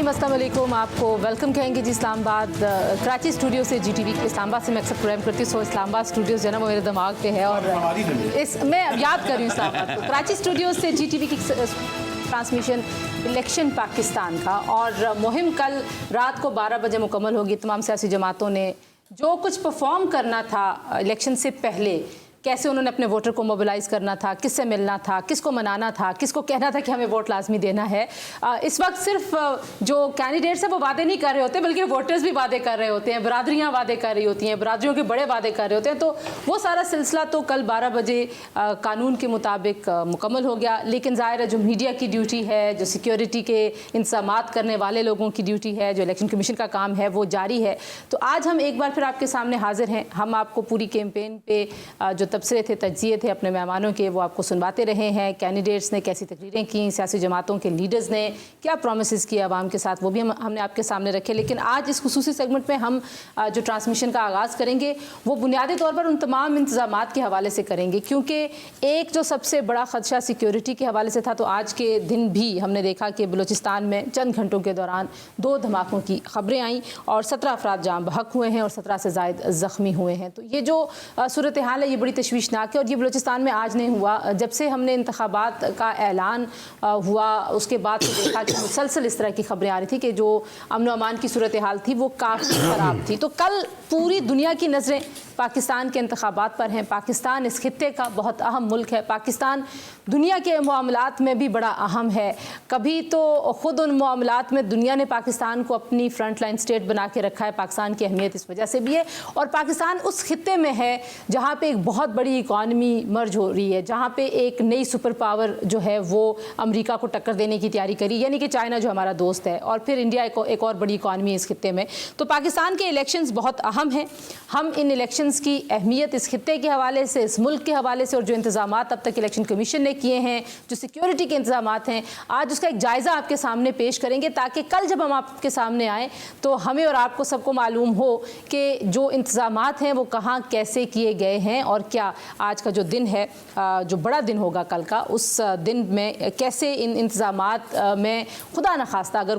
अस्सलाम वालेकुम, आपको वेलकम कहेंगे जी इस्लामाबाद कराची स्टूडियो से जीटीवी के इस्लामाबाद से मैं अक्सर प्रोग्राम करती हूँ। सो इस्लामाबाद स्टूडियो जो है ना वो मेरे दिमाग पे है और इस मैं याद कर रही हूँ इस्लामाबाद को। कराची स्टूडियो से जीटीवी की ट्रांसमिशन इलेक्शन पाकिस्तान का और मुहिम कल रात को 12 बजे मुकम्मल होगी। तमाम सियासी जमातों ने जो कुछ परफॉर्म करना था इलेक्शन से पहले, कैसे उन्होंने अपने वोटर को मोबिलाइज़ करना था, किससे मिलना था, किसको मनाना था, किसको कहना था कि हमें वोट लाजमी देना है। इस वक्त सिर्फ जो कैंडिडेट्स हैं वो वादे नहीं कर रहे होते, बल्कि वोटर्स भी वादे कर रहे होते हैं, बरादरियाँ वादे कर रही होती हैं, बरादरियों के बड़े वादे कर रहे होते हैं। तो वो सारा सिलसिला तो कल 12 बजे कानून के मुताबिक मुकम्मल हो गया। लेकिन ज़ाहिर है जो मीडिया की ड्यूटी है, जो सिक्योरिटी के इंतज़ामात करने वाले लोगों की ड्यूटी है, जो इलेक्शन कमीशन का काम है, वो जारी है। तो आज हम एक बार फिर आपके सामने हाजिर हैं। हम आपको पूरी कैंपेन पे जो तबसरे थे, तज्जिए थे अपने मेहमानों के, वो आपको सुनवाते रहे हैं। कैंडिडेट्स ने कैसी तकरीरें की, सियासी जमातों के लीडर्स ने क्या प्रोमिसेस किए आवाम के साथ, वो भी हमने आपके सामने रखे। लेकिन आज इस खुसूसी सेगमेंट में हम जो ट्रांसमिशन का आगाज़ करेंगे वो बुनियादी तौर पर उन तमाम इंतजामात के हवाले से करेंगे, क्योंकि एक जो सबसे बड़ा खदशा सिक्योरिटी के हवाले से था, तो आज के दिन भी हमने देखा कि बलूचिस्तान में चंद घंटों के दौरान 2 धमाकों की खबरें आईं और 17 अफराद जान बहक हुए हैं और 17 से ज़ायद ज़ख्मी हुए हैं। तो ये जो सूरत हाल है ये बड़ी तशवीशनाक है और ये बलूचिस्तान में आज नहीं हुआ। जब से हमने इंतखाबात का ऐलान हुआ उसके बाद तो देखा कि मुसलसल इस तरह की खबरें आ रही थी कि जो अमन अमान की सूरत हाल थी वो काफ़ी ख़राब थी। तो कल पूरी दुनिया की नज़रें पाकिस्तान के इंतखाबात पर हैं। पाकिस्तान इस खित्ते का बहुत अहम मुल्क है। पाकिस्तान दुनिया के मामलात में भी बड़ा अहम है। कभी तो ख़ुद उन मामलात में दुनिया ने पाकिस्तान को अपनी फ्रंट लाइन स्टेट बना के रखा है। पाकिस्तान की अहमियत इस वजह से भी है और पाकिस्तान उस खित्ते में है जहाँ पे एक बहुत बड़ी इकॉनमी मर्ज हो रही है, जहाँ पे एक नई सुपर पावर जो है वो अमेरिका को टक्कर देने की तैयारी करी, यानी कि चाइना जो हमारा दोस्त है, और फिर इंडिया एक और बड़ी इकॉनमी इस खित्ते में। तो पाकिस्तान के इलेक्शंस बहुत अहम हैं। हम इन इलेक्शंस की अहमियत इस खित्ते के हवाले से, इस मुल्क के हवाले से और जो इंतजामात अब तक इलेक्शन कमीशन ने किए हैं, जो सिक्योरिटी के इंतजामात हैं, आज उसका एक जायज़ा आपके सामने पेश करेंगे ताकि कल जब हम आपके सामने आएँ तो हमें और आपको सबको मालूम हो कि जो इंतजामात हैं वो कहाँ कैसे किए गए हैं और क्या आज का जो दिन है, जो बड़ा दिन होगा कल का, उस दिन में कैसे इन इंतजामात में खुदा न खास्ता अगर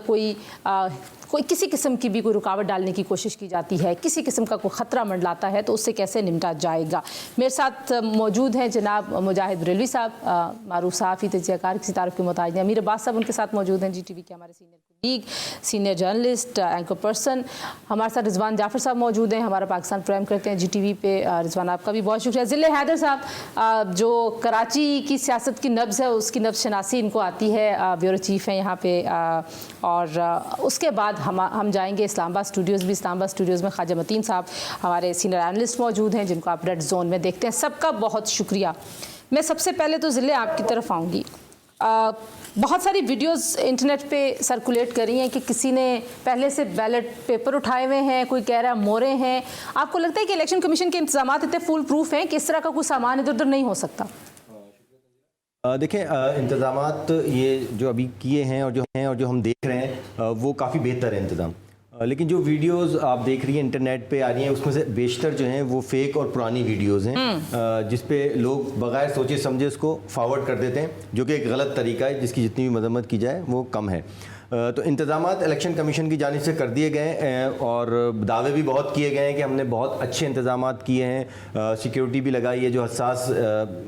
कोई किसी किस्म की भी कोई रुकावट डालने की कोशिश की जाती है, किसी किस्म का कोई ख़तरा मंडलाता है, तो उससे कैसे निपटा जाएगा। मेरे साथ मौजूद हैं जनाब मुजाहिद बरेलवी साहब, मारूफ सहाफ़ी, तजियाकार, किसी तारुफ के मोहताज। अमीर अब्बास साहब उनके साथ मौजूद हैं, जीटीवी के हमारे senior league, senior journalist, anchor person. हमारे साथ रिजवान जाफ़र साहब मौजूद हैं, हमारा पाकिस्तान प्रोग्राम करते हैं जीटीवी पे। रिजवान आपका भी बहुत शुक्रिया। ज़िले हैदर साहब जो कराची की सियासत की नब्ज़ है, उसकी नब्ज़ शनासी इनको आती है, ब्यूरो चीफ़ हैं यहाँ पे, और उसके बाद हम जाएंगे इस्लामाबाद स्टूडियोज़ भी। इस्लामाबाद स्टूडियोज़ में ख्वाजा मतीन साहब हमारे सीनियर एनालिस्ट मौजूद हैं, जिनको आप रेड जोन में देखते हैं। सबका बहुत शुक्रिया। मैं सबसे पहले तो ज़िले आपकी तरफ आऊँगी। बहुत सारी वीडियोस इंटरनेट पे सर्कुलेट कर रही हैं कि किसी ने पहले से बैलेट पेपर उठाए हुए हैं, कोई कह रहा है मोरे हैं। आपको लगता है कि इलेक्शन कमीशन के इंतजामात इतने फुल प्रूफ हैं कि इस तरह का कोई सामान इधर उधर नहीं हो सकता? देखें, इंतज़ामात ये जो अभी किए हैं और जो हम देख रहे हैं वो काफ़ी बेहतर है इंतज़ाम। लेकिन जो वीडियोस आप देख रही हैं इंटरनेट पे आ रही हैं उसमें से बेशतर जो हैं वो फेक और पुरानी वीडियोस हैं, जिस पे लोग बगैर सोचे समझे उसको फॉरवर्ड कर देते हैं, जो कि एक गलत तरीका है जिसकी जितनी भी मजम्मत की जाए वो कम है। तो इंतज़ामात इलेक्शन कमीशन की जानिब से कर दिए गए हैं और दावे भी बहुत किए गए हैं कि हमने बहुत अच्छे इंतज़ामात किए हैं। सिक्योरिटी भी लगाई है, जो हसास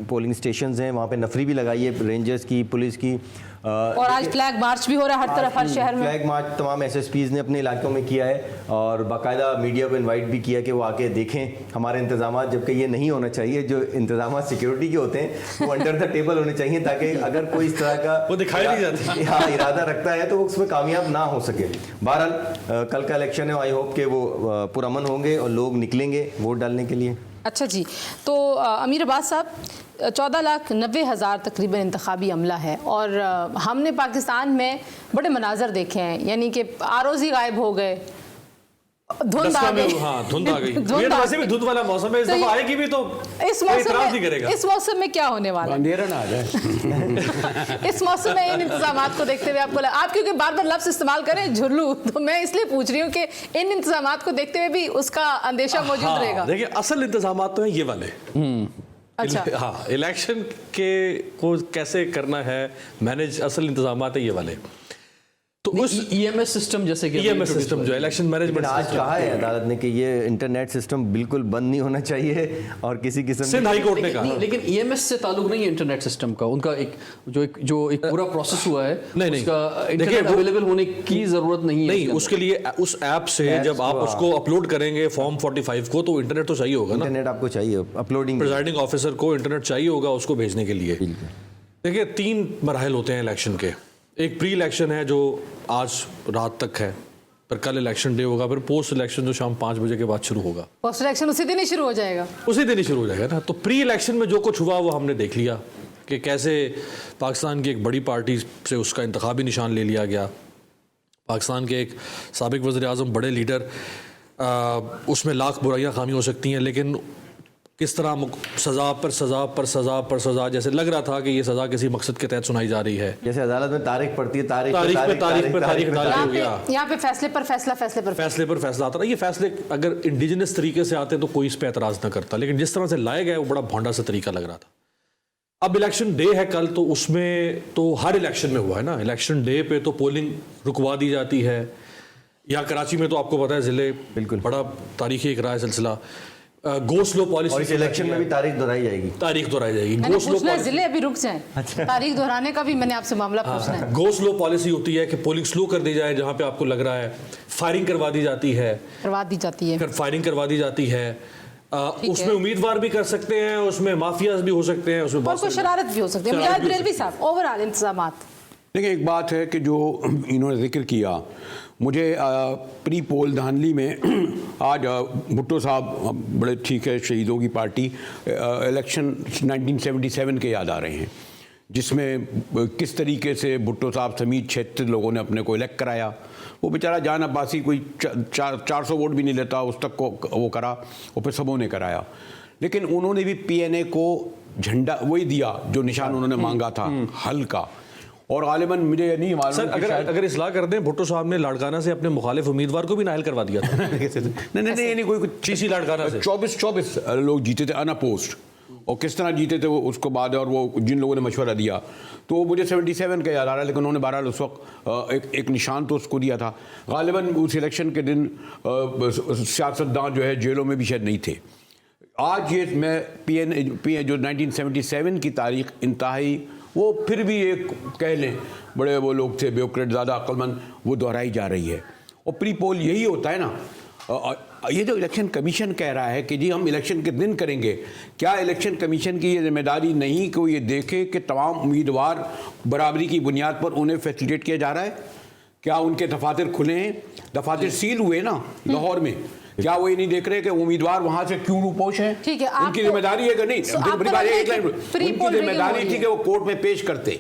पोलिंग स्टेशंस हैं वहाँ पे नफरी भी लगाई है, रेंजर्स की, पुलिस की। और आज फ्लैग मार्च भी हो रहा है हर तरफ, हर शहर में फ्लैग मार्च तमाम एसएसपीज़ ने अपने इलाकों में किया है और बाकायदा मीडिया को इनवाइट भी किया कि वो आके देखें हमारे इंतजामात, जबकि ये नहीं होना चाहिए। जो इंतजामात सिक्योरिटी के होते हैं वो अंडर द टेबल होने चाहिए, ताकि अगर कोई इस तरह का वो दिखाई नहीं जाता, हाँ, इरादा रखता है तो वो उसमें कामयाब ना हो सके। बहरहाल कल का इलेक्शन है, आई होप कि वो पुरअमन होंगे और लोग निकलेंगे वोट डालने के लिए। अच्छा जी, तो अमीर अब्बास साहब, 14,90,000 तकरीबन इंतखाबी अमला है और हमने पाकिस्तान में बड़े मनाजर देखे हैं, यानी कि आरोज़ी गायब हो गए, धुंध आ गई। हाँ, धुंध आ गई। ये तो वैसे भी धुंध वाला मौसम है, इस दफा आएगी भी तो इस मौसम में क्या होने वाला है? अंधेरा ना आ जाए। इस मौसम में इन इंतजामात को देखते हुए आपको आप क्योंकि बार बार लफ्ज़ इस्तेमाल करें झुर्लू, तो मैं इसलिए पूछ रही हूँ कि इन इंतजामात को देखते हुए भी उसका अंदेशा मौजूद रहेगा? देखिए, असल इंतजामात तो हैं ये वाले। अच्छा, हाँ, इलेक्शन के को कैसे करना है मैनेज, असल इंतजामात है ये वाले। तो उस ईएमएस सिस्टम जैसे कि ईएमएस सिस्टम जो इलेक्शन मैनेजमेंट लेकिन आज कहा है अदालत ने कि ये इंटरनेट सिस्टम बिल्कुल बंद नहीं होना चाहिए और किसी किस्म सिंध हाई कोर्ट ने कहा। लेकिन ईएमएस से ताल्लुक नहीं है इंटरनेट सिस्टम का, उनका एक पूरा प्रोसेस हुआ है, नहीं। उसका इंटरनेट अवेलेबल होने की जरूरत नहीं है। नहीं, उसके लिए उस ऐप से जब आप उसको अपलोड करेंगे फॉर्म 45 को, तो इंटरनेट तो चाहिए होगा ना, इंटरनेट आपको चाहिए अपलोडिंग। प्रिजाइडिंग ऑफिसर को इंटरनेट चाहिए होगा उसको भेजने के लिए। देखिए 3 मराहल होते हैं इलेक्शन के। एक प्री इलेक्शन है जो आज रात तक है, पर कल इलेक्शन डे होगा, फिर पोस्ट इलेक्शन जो शाम 5 बजे के बाद शुरू होगा। पोस्ट इलेक्शन उसी दिन ही शुरू हो जाएगा, उसी दिन ही शुरू हो जाएगा ना। तो प्री इलेक्शन में जो कुछ हुआ वो हमने देख लिया कि कैसे पाकिस्तान की एक बड़ी पार्टी से उसका इंतखाबी निशान ले लिया गया। पाकिस्तान के एक साबिक वज़ीर आज़म, बड़े लीडर, उसमें लाख बुराइयां खामी हो सकती हैं, लेकिन किस तरह सज़ा पर सज़ा पर सज़ा पर सज़ा, जैसे लग रहा था कि ये सज़ा किसी मकसद के तहत सुनाई जा रही है। जैसे अदालत में तारीख पड़ती है, तारीख पे तारीख यहाँ हो गया। यहाँ पे फैसले पर फैसला आता रहा। ये फैसले अगर इंडिजिनस तरीके से आते तो कोई इस पर एतराज़ ना करता, लेकिन जिस तरह से लाए गए वो बड़ा भोंडा सा तरीका लग रहा था। अब इलेक्शन डे है कल, तो उसमें तो हर इलेक्शन में हुआ है ना, इलेक्शन डे पे तो पोलिंग रुकवा दी जाती है। यहाँ कराची में तो आपको पता है ज़िले बिल्कुल बड़ा तारीखी एक रहा है सिलसिला। गो स्लो पॉलिसी, और इस इलेक्शन में भी तारीख दोहराई जाएगी। गो स्लो पॉलिसी, जिले अभी रुक जाएं। अच्छा। तारीख दोहराने का भी मैंने आपसे मामला पूछना है। गो स्लो पॉलिसी होती है कि पोलिंग स्लो कर दी जाए जहां पे आपको लग रहा है, फायरिंग करवा दी जाती है, फायरिंग करवा दी जाती है। उसमें उम्मीदवार भी कर सकते हैं, उसमें माफियाज भी हो सकते हैं, उसमें और कोई शरारत भी हो सकती है। मियाद बरेलवी साहब, ओवरऑल इंतजामात। देखिए, एक बात है कि जो इन्होंने जिक्र किया, मुझे प्री पोल धांधली में आज भुट्टो साहब, बड़े ठीक है, शहीदों की पार्टी, इलेक्शन 1977 के याद आ रहे हैं, जिसमें किस तरीके से भुट्टो साहब समेत 76 लोगों ने अपने को इलेक्ट कराया। वो बेचारा जान अब्बासी कोई 400 वोट भी नहीं लेता, उस तक को वो करा, और फिर सबों ने कराया। लेकिन उन्होंने भी PNA को झंडा वही दिया जो निशान उन्होंने मांगा था, हल का। और गालिबन मुझे नहीं मालूम सर, अगर इस्लाह कर दें, भुट्टो साहब ने लाड़काना से अपने मुखालिफ उम्मीदवार को भी नाइल करवा दिया था। नहीं, कोई चीसी लाड़काना से 24 लोग जीते थे अनअपोज्ड, और किस तरह जीते थे वो उसको बाद, और वो जिन लोगों ने मशवरा दिया, तो मुझे 77 का याद आ रहा है। लेकिन उन्होंने बहरहाल उस वक्त एक निशान तो उसको दिया था। गालिबन उस इलेक्शन के दिन सियासतदान जो है जेलों में भी शायद नहीं थे। आज ये मैं जो 1977 की तारीख इंतहाई, वो फिर भी एक कह लें बड़े वो लोग थे ब्यूरोक्रेट, ज़्यादा अक्लमंद, वो दोहराई जा रही है। और प्री पोल यही होता है ना। ये जो इलेक्शन कमीशन कह रहा है कि जी हम इलेक्शन के दिन करेंगे, क्या इलेक्शन कमीशन की ये जिम्मेदारी नहीं कि वो ये देखे कि तमाम उम्मीदवार बराबरी की बुनियाद पर उन्हें फैसिलिटेट किया जा रहा है? क्या उनके दफातर खुले हैं? दफातर सील हुए ना लाहौर में, क्या वो ये नहीं देख रहे कि उम्मीदवार वहां से क्यों रूपोश हैं? ठीक है, उनकी जिम्मेदारी है कि नहीं? उनकी जिम्मेदारी थी कि वो कोर्ट में पेश करते,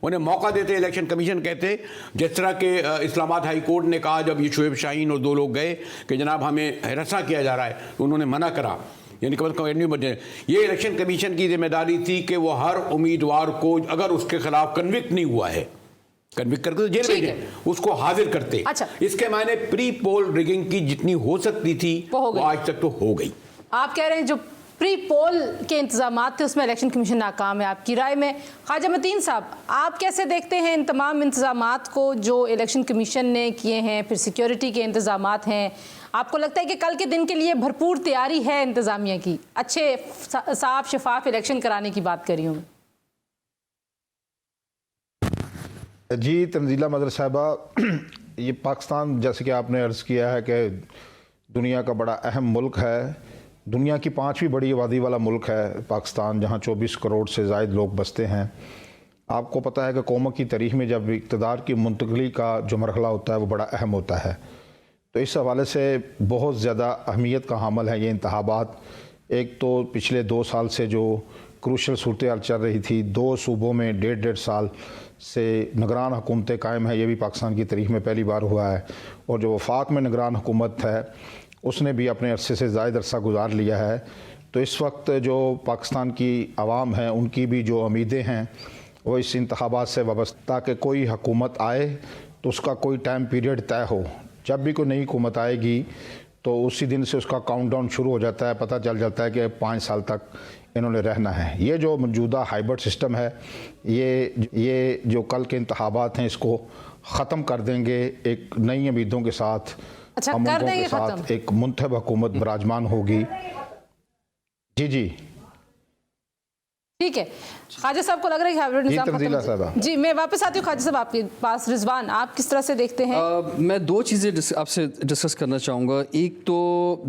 उन्हें मौका देते। इलेक्शन कमीशन कहते, जिस तरह के इस्लामाबाद हाई कोर्ट ने कहा जब ये शोएब शाहीन और 2 लोग गए कि जनाब हमें हरासा किया जा रहा है, तो उन्होंने मना करा, यानी कम से कम ये इलेक्शन कमीशन की जिम्मेदारी थी कि वो हर उम्मीदवार को अगर उसके खिलाफ कन्विक्ट नहीं हुआ है, कन्विक्ट करके तो जेल भेजें, उसको हाजिर करते। अच्छा। इसके मायने प्री पोल रिगिंग की जितनी हो सकती थी वो आज तक तो हो गई। आप कह रहे हैं जो प्री पोल के इंतजामात थे उसमें इलेक्शन कमीशन नाकाम है। आपकी राय में ख्वाजा मतीन साहब, आप कैसे देखते हैं इन तमाम इंतजामात को जो इलेक्शन कमीशन ने किए हैं, फिर सिक्योरिटी के इंतजामात हैं? आपको लगता है कि कल के दिन के लिए भरपूर तैयारी है इंतजामिया की? अच्छे साफ शफाफ इलेक्शन कराने की बात कर रही हूँ मैं। जी तंजीला मदर साहबा, ये पाकिस्तान जैसे कि आपने अर्ज़ किया है कि दुनिया का बड़ा अहम मुल्क है, दुनिया की 5वीं बड़ी आबादी वाला मुल्क है पाकिस्तान, जहाँ 24 करोड़ से ज़ायद लोग बसते हैं। आपको पता है कि कौमों की तारीख़ में जब इक़्तिदार की मुंतकली का जो मरहला होता है वो बड़ा अहम होता है, तो इस हवाले से बहुत ज़्यादा अहमियत का हामिल है ये इंतखाबात। एक तो पिछले 2 साल से जो क्रूशल सूरत हाल चल रही थी, 2 सूबों में 1.5 साल से निगरान हुकूमतें कायम है, ये भी पाकिस्तान की तारीख़ में पहली बार हुआ है। और जो वफाक में निगरान हुकूमत है उसने भी अपने अरसे से ज़ायद अरसा गुजार लिया है। तो इस वक्त जो पाकिस्तान की आवाम है उनकी भी जो उम्मीदें हैं वो इस इंतखाबात से वाबस्ता, कि कोई हुकूमत आए तो उसका कोई टाइम पीरियड तय हो। जब भी कोई नई हुकूमत आएगी तो उसी दिन से उसका काउंटडाउन शुरू हो जाता है, पता चल जाता है कि 5 साल तक इन्होंने रहना है। ये जो मौजूदा हाइब्रिड सिस्टम है, ये जो कल के इंतखाबात हैं इसको ख़त्म कर देंगे, एक नई उम्मीदों के साथ, अच्छा, हम कर उनको देंगे के साथ खत्म। एक मुंतखब हुकूमत विराजमान होगी। जी जी ठीक है, ख्वाजा साहब को लग रहा है कि हाइब्रिड निज़ाम खत्म तंजीला हो जाएगा। साहबा। जी, मैं वापस आती हूँ ख्वाजा साहब आपके पास। रिजवान, आप किस तरह से देखते हैं? मैं दो चीज़ें आपसे डिस्कस करना चाहूँगा। एक तो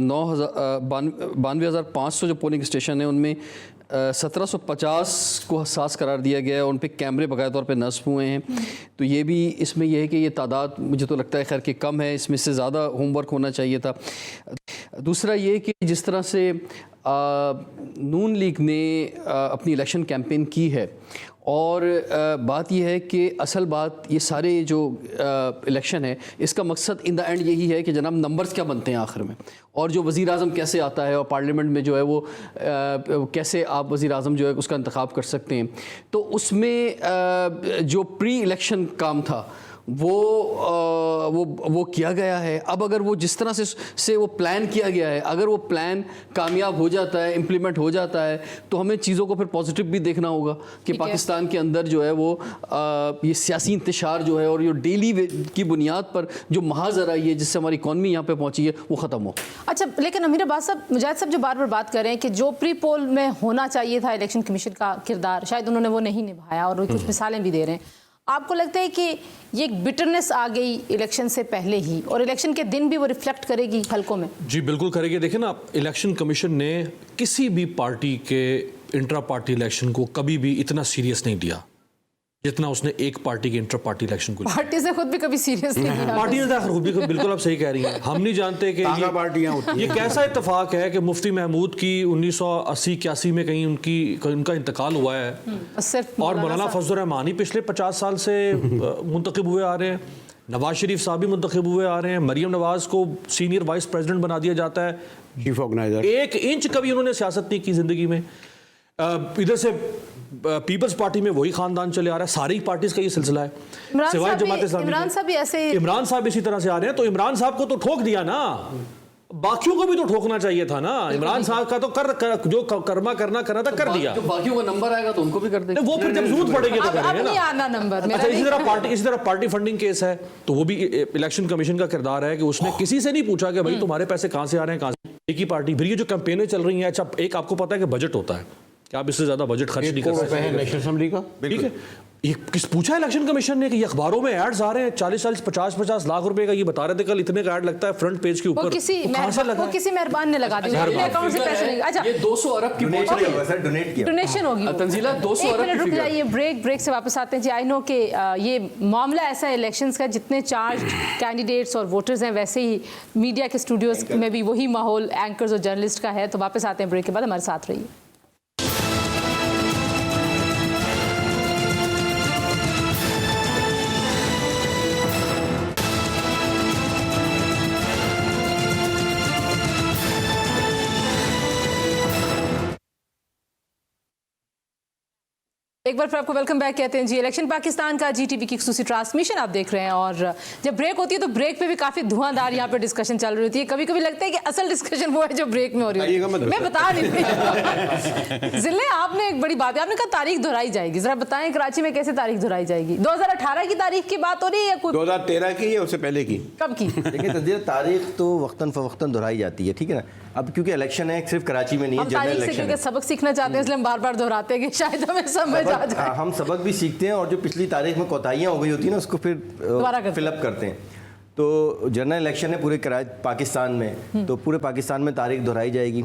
92,500 जो पोलिंग स्टेशन है उनमें 1750 को हसास करार दिया गया है, उन पे कैमरे बकाया तौर पे नस्ब हुए हैं। तो ये भी इसमें यह है कि ये तादाद मुझे तो लगता है खैर कि कम है, इसमें से ज़्यादा होमवर्क होना चाहिए था। दूसरा ये कि जिस तरह से नून लीग ने अपनी इलेक्शन कैंपेन की है, और बात यह है कि असल बात ये सारे जो इलेक्शन है इसका मकसद इन द एंड यही है कि जनाब नंबर्स क्या बनते हैं आखिर में, और जो वज़ीर आज़म कैसे आता है और पार्लियामेंट में जो है वो कैसे आप वज़ीर आज़म जो है उसका इंतखाब कर सकते हैं। तो उसमें जो प्री इलेक्शन काम था वो किया गया है। अब अगर वो जिस तरह से वो प्लान किया गया है, अगर वो प्लान कामयाब हो जाता है, इम्प्लीमेंट हो जाता है, तो हमें चीज़ों को फिर पॉजिटिव भी देखना होगा कि पाकिस्तान के अंदर जो है वो ये सियासी इंतशार जो है और ये डेली की बुनियाद पर जो महाजर आई है जिससे हमारी इकॉनमी यहाँ पे पहुँची है वो ख़त्म हो। अच्छा, लेकिन अमीर अब्बास साहब, मुजाहिद साहब जो बार बार बात कर रहे हैं कि जो प्री पोल में होना चाहिए था इलेक्शन कमीशन का किरदार, शायद उन्होंने वो नहीं निभाया, और कुछ मिसालें भी दे रहे हैं। आपको लगता है कि ये एक बिटरनेस आ गई इलेक्शन से पहले ही, और इलेक्शन के दिन भी वो रिफ्लेक्ट करेगी हलकों में? जी बिल्कुल करेगी। देखिए ना, इलेक्शन कमीशन ने किसी भी पार्टी के इंट्रा पार्टी इलेक्शन को कभी भी इतना सीरियस नहीं लिया जितना उसने एक पार्टी के इंटर पार्टी इलेक्शन को लिया। पार्टी से खुद भी कभी सीरियस नहीं लिया। पार्टी ने खुद भी, बिल्कुल आप सही कह रही हैं। हम नहीं जानते कि पार्टियां होती हैं। ये कैसा इत्तेफाक है कि मुफ्ती महमूद की 1980-81 में कहीं उनका इंतकाल हुआ है, सिर्फ और मौलाना फजल रहमानी पिछले 50 साल से मुंतखब हुए आ रहे हैं, नवाज शरीफ साहब भी मुंतखब हुए आ रहे हैं, मरियम नवाज को सीनियर वाइस प्रेसिडेंट बना दिया जाता है, चीफ ऑर्गेनाइजर। 1 इंच कभी उन्होंने सियासत नहीं की जिंदगी में। इधर से पीपल्स पार्टी में वही खानदान चले आ रहा है, सारी पार्टीज का ये सिलसिला है। सिवाय जमात इस्लामी, इमरान साहब भी ऐसे, इमरान साहब इसी तरह से आ रहे हैं। तो इमरान साहब को तो ठोक दिया ना, बाकियों को भी तो ठोकना चाहिए था ना। इमरान साहब का तो जो कर्मा करना था कर दिया। जो बाकियों का नंबर आएगा तो उनको भी कर देंगे। वो फिर जब जरूरत पड़ेगी तो अब करेंगे नहीं ना। आना नंबर। अच्छा, इसी तरह पार्टी फंडिंग केस है, तो वो भी इलेक्शन कमीशन का किरदार है कि उसने किसी से नहीं पूछा कि भाई तुम्हारे पैसे कहां से आ रहे हैं, कहां से। एक ही पार्टी, फिर ये जो कैंपेनें चल रही हैं, अच्छा एक आपको पता है कि बजट होता है कि आप इससे ज्यादा बजट खर्च नहीं कर सकते नेशनल असेंबली का, ठीक है। ये किस पूछा इलेक्शन कमीशन ने कि ये अखबारों में एड्स आ रहे हैं 40-40, 50-50 लाख रुपए का, ये बता रहे थे कल इतने का ऐड लगता है फ्रंट पेज के ऊपर। वो किसी मेहरबान ने लगा दिया, अच्छा, अकाउंट से पैसे नहीं। अच्छा, ये 200 अरब की डोनेट किया, डोनेशन होगी वो। तंजीला 200 एक अरब मिनट की रुक फिगर। जाइए, ब्रेक से वापस आते हैं जी। आई नो कि ये मामला ऐसा है इलेक्शंस का, जितने चार्ज कैंडिडेट्स और वोटर्स हैं वैसे ही मीडिया के स्टूडियोज में भी वही माहौल एंकर्स और जर्नलिस्ट का है। तो वापस आते हैं ब्रेक के बाद, हमारे साथ रहिए। एक बार फिर आपको वेलकम बैक कहते हैं जी। इलेक्शन पाकिस्तान का जीटीवी की एक्सक्लूसिव ट्रांसमिशन आप देख रहे हैं, और जब ब्रेक होती है तो ब्रेक पे भी काफी धुआंधार यहाँ पे डिस्कशन चल रही होती है। कभी कभी लगता है कि असल डिस्कशन वो है जो ब्रेक में हो रही है। मैं बता नहीं रही। जिले, आपने एक बड़ी बात है, आपने कहा तारीख दोहराई जाएगी, जरा बताएं कराची में कैसे तारीख दोहराई जाएगी? 2018 की तारीख की बात हो रही है या कोई 2013 की या उससे पहले की? कब की? देखिए तस्दीर, तारीख तो वक्तन फवक्तन दोहराई जाती है, ठीक है ना। अब क्योंकि इलेक्शन है सिर्फ कराची में नहीं है, हम जनरल तारीख से इलेक्शन क्योंकि है। सबक सीखना चाहते हैं इसलिए हम बार बार दोहराते हैं कि शायद हमें समझ आ जाए। हम सबक भी सीखते हैं, और जो पिछली तारीख में कोताहियाँ हो गई होती है ना उसको फिर फिलअप करते हैं। तो जनरल इलेक्शन है पूरे पाकिस्तान में, तो पूरे पाकिस्तान में तारीख दोहराई जाएगी,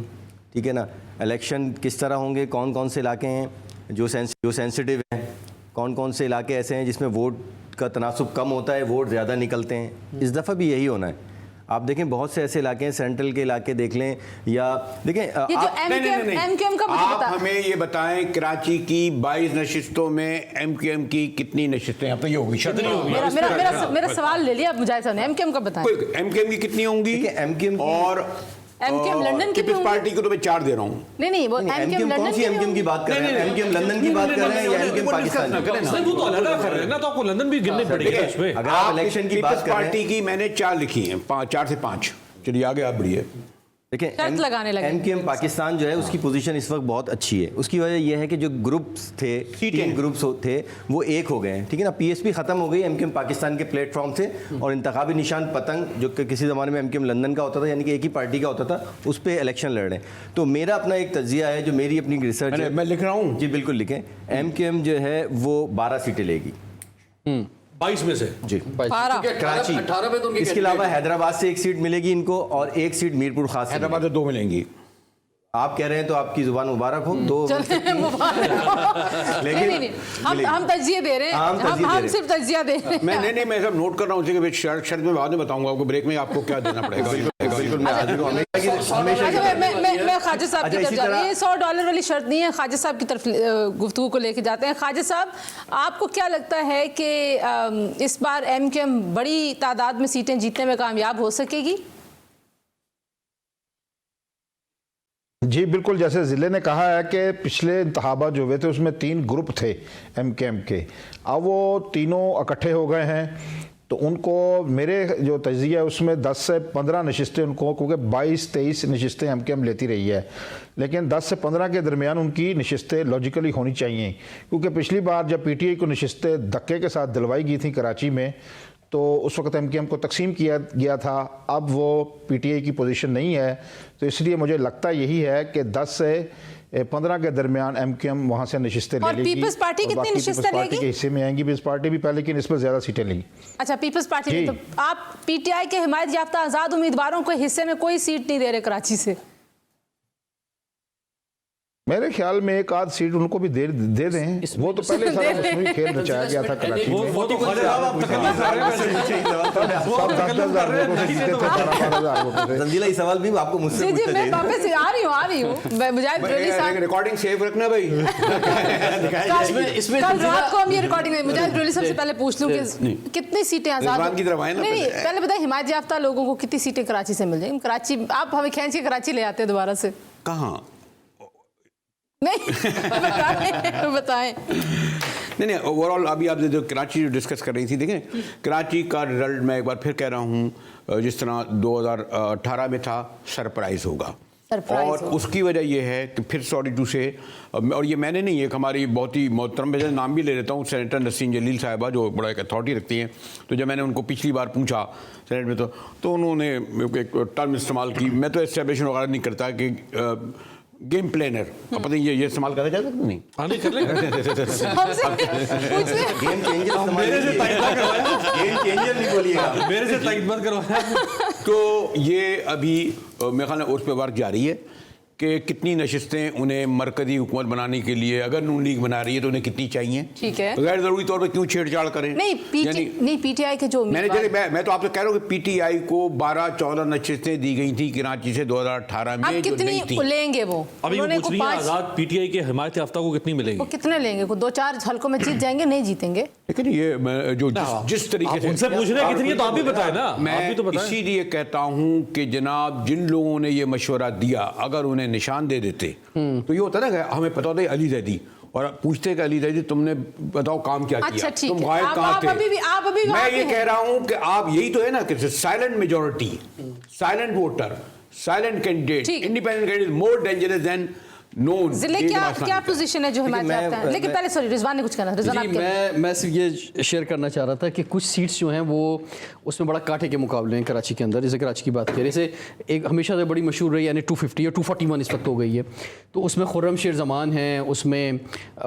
ठीक है ना। इलेक्शन किस तरह होंगे, कौन कौन से इलाके हैं जो सेंसिटिव हैं, कौन कौन से इलाके ऐसे हैं जिसमें वोट का तनासुब कम होता है, वोट ज़्यादा निकलते हैं। इस दफ़ा भी यही होना है। आप देखें बहुत से ऐसे इलाके हैं, सेंट्रल के इलाके देख लें, या देखें ये जो एमक्यूएम का मुझे आप बता। हमें ये बताएं, कराची की 22 नशिस्तों में एमक्यूएम की कितनी नशिस्तें? अब तो ये होगी, मेरा सवाल ले लिया आप मुजाहिद साहब ने, एमक्यूएम का बताएं। एमक्यूएम की कितनी होंगी? एमक्यूएम और एमक्यूएम लंदन की भी होंगी? पार्टी को तो मैं 4 दे रहा हूँ। नहीं, वो एमक्यूएम लंदन कौन सी एमक्यूएम की बात कर रहे हैं? एमक्यूएम लंदन की बात कर रहे हैं या एमक्यूएम पाकिस्तान? नहीं, वो तो अलग कर रहे हैं ना, तो आपको लंदन भी गिननी पड़ेगी इसमें। अगर आप इलेक्शन की बात कर रहे हैं, पार्टी की मैंने 4 लिखी हैं, 4 से 5। चलिए आगे आप बढ़िए। देखिए शर्त लगाने लगे। एमकेएम पाकिस्तान जो है उसकी पोजीशन इस वक्त बहुत अच्छी है। उसकी वजह यह है कि जो ग्रुप्स थे, 3 ग्रुप्स थे, वो एक हो गए हैं, ठीक है ना। पीएसपी ख़त्म हो गई एमकेएम पाकिस्तान के प्लेटफॉर्म से, और इंतखाबी निशान पतंग जो कि किसी ज़माने में एमकेएम लंदन का होता था, यानी कि एक ही पार्टी का होता था, उस पर इलेक्शन लड़ रहे हैं। तो मेरा अपना एक तजिया है, जो मेरी अपनी रिसर्च है, मैं लिख रहा हूँ जी बिल्कुल लिखें, एमकेएम जो है वो 12 सीटें लेगी 22 में से जी। 12 कराची, 18 में तो उनके इसके अलावा हैदराबाद से 1 सीट मिलेगी इनको, और 1 सीट मीरपुर खास से हैदराबाद में 2 मिलेंगी। आप कह रहे हैं तो आपकी जुबान मुबारक हो। तो चलते मुबारक हो। नहीं, हम तजिए दे रहे हैं, हम सिर्फ तजिया दे रहे हैं। मैं मैं सब नोट कर रहा हूँ कि शर्त में बाद में बताऊंगा आपको, ब्रेक में आपको क्या देना पड़ेगा। बिल्कुल मैं हाजिर हूं। हमेशा अच्छा, मैं ख्वाजा साहब की तरफ जा रही हूँ। ये $100 वाली शर्त नहीं है, ख्वाजा साहब की तरफ गुफ्तगू को लेके जाते हैं। ख्वाजा साहब, आपको क्या लगता है कि इस बार एमकेएम बड़ी तादाद में सीटें जीतने में कामयाब हो सकेगी? जी बिल्कुल, जैसे ज़िले ने कहा है कि पिछले इंतखाबात जो हुए थे उसमें 3 ग्रुप थे एमकेएम के, अब वो तीनों इकट्ठे हो गए हैं। तो उनको, मेरे जो तजिया है उसमें 10 से 15 नशिस्तें उनको, क्योंकि 22-23 नशिस्तें एमकेएम लेती रही है, लेकिन 10 से 15 के दरमियान उनकी नशिस्तें लॉजिकली होनी चाहिए। क्योंकि पिछली बार जब पीटीआई को नशिस्तें धक्के के साथ दिलवाई गई थी कराची में, तो उस वक्त एमकेएम को तकसीम किया गया था। अब वो पीटीआई की पोजीशन नहीं है, तो इसलिए मुझे लगता यही है कि 10 से 15 के दरमियान एमकेएम वहाँ से नशिस्तें ले लेगी। पीपल्स पार्टी कितनी नशिस्तें लेगी? पार्टी के हिस्से में आएंगी पीपल्स पार्टी भी, पहले की निस्बत ज़्यादा सीटें लेगी। अच्छा, पीपल्स पार्टी में। तो आप पीटीआई के हिमायत याफ्ता आज़ाद उम्मीदवारों को हिस्से में कोई सीट नहीं दे रहे कराची से? मेरे ख्याल में 1 आध सीट उनको भी दे दें। वो तो पहले सारा उसमें खेल रचाया गया था कराची में। वो तो रंजीला, ये सवाल भी आपको मुझसे जी, पूछना मैं वापस आ रही हूँ। मुजाहिद रेली साहब, रिकॉर्डिंग सेव रखना भाई। कल रात को हम ये रिकॉर्डिंग में मुजाहिद रेली साहब से पहले पूछ लूँ कि कितनी सीटें आजाद की तरफ आए ना। नहीं, पहले बताइए, हिमायत याफ्ता लोगों को कितनी सीटें कराची से मिल जाएंगी? कराची, आप हमें खींच के कराची ले आते हैं दोबारा से। कहाँ? नहीं, बताएं। नहीं, ओवरऑल अभी आप जो कराची डिस्कस कर रही थी, देखें कराची का रिजल्ट मैं एक बार फिर कह रहा हूँ, जिस तरह 2018 में था, सरप्राइज होगा। और उसकी वजह यह है कि फिर 42 से, और ये मैंने नहीं, एक हमारी बहुत ही मोहतरम, मैं नाम भी ले लेता हूँ, सेनेटर नसीम जलील साहिबा, जो बड़ा एक अथॉरिटी रखती हैं। तो जब मैंने उनको पिछली बार पूछा सेनेट में, तो उन्होंने एक टर्म इस्तेमाल की, मैं तो एस्टेब्लिशमेंट वगैरह नहीं करता, कि गेम प्लानर, पता नहीं ये इस्तेमाल करा जाता नहीं? हाँ, नहीं कर लेंगे। गेम चेंजर नहीं बोलिएगा, मेरे से ताकीद मत करवाया। तो ये अभी मेरे ख्याल में उस पर वर्क जारी है कि कितनी नशिस्तें उन्हें मरकजी हुकूमत बनाने के लिए, अगर नून लीग बना रही है तो उन्हें कितनी चाहिए। ठीक है, गैर जरूरी तौर पर क्यों छेड़छाड़ करें? नहीं, पीटीआई के जो मैं तो आपसे कह रहा हूँ कि पीटीआई को 12-14 नशिस्तें दी गई थी कराची से 2018 में। अब कितनी लेंगे वो? अभी पूछ रही है आजाद पीटीआई के हिमायत याफ्ता को कितनी मिलेगी? वो कितने लेंगे? 2-4 हल्कों में जीत जाएंगे? नहीं जीतेंगे। लेकिन ये जो जिस तरीके से उनसे पूछ रहे हैं कितनी, तो आप भी बताएं ना। मैं इसीलिए कहता हूँ कि जनाब, जिन लोगों ने ये मशवरा दिया, अगर उन्हें निशान दे देते तो ये होता ना कि हमें पता होता है अली जैदी, और पूछते कि अली जैदी तुमने बताओ काम क्या किया, तुम गायब कहाँ थे? मैं ये कह रहा हूँ कि आप, यही तो है ना कि silent majority, silent voter, silent candidate, independent candidate more dangerous than known. जिले क्या पोजीशन है जो हिमायत याफ्ता है? लेकिन पहले सॉरी, रिजवान ने कुछ कहना। रिजवान, आप मैं सिर्फ ये शेयर करना चाह रहा था कि कुछ सीट्स जो हैं वो उसमें बड़ा कांटे के मुकाबले हैं कराची के अंदर। जैसे कराची की बात करें, जैसे एक हमेशा से बड़ी मशहूर रही, यानी 250 या 241 इस वक्त हो गई है, तो उसमें खुर्रम शेर जमान हैं, उसमें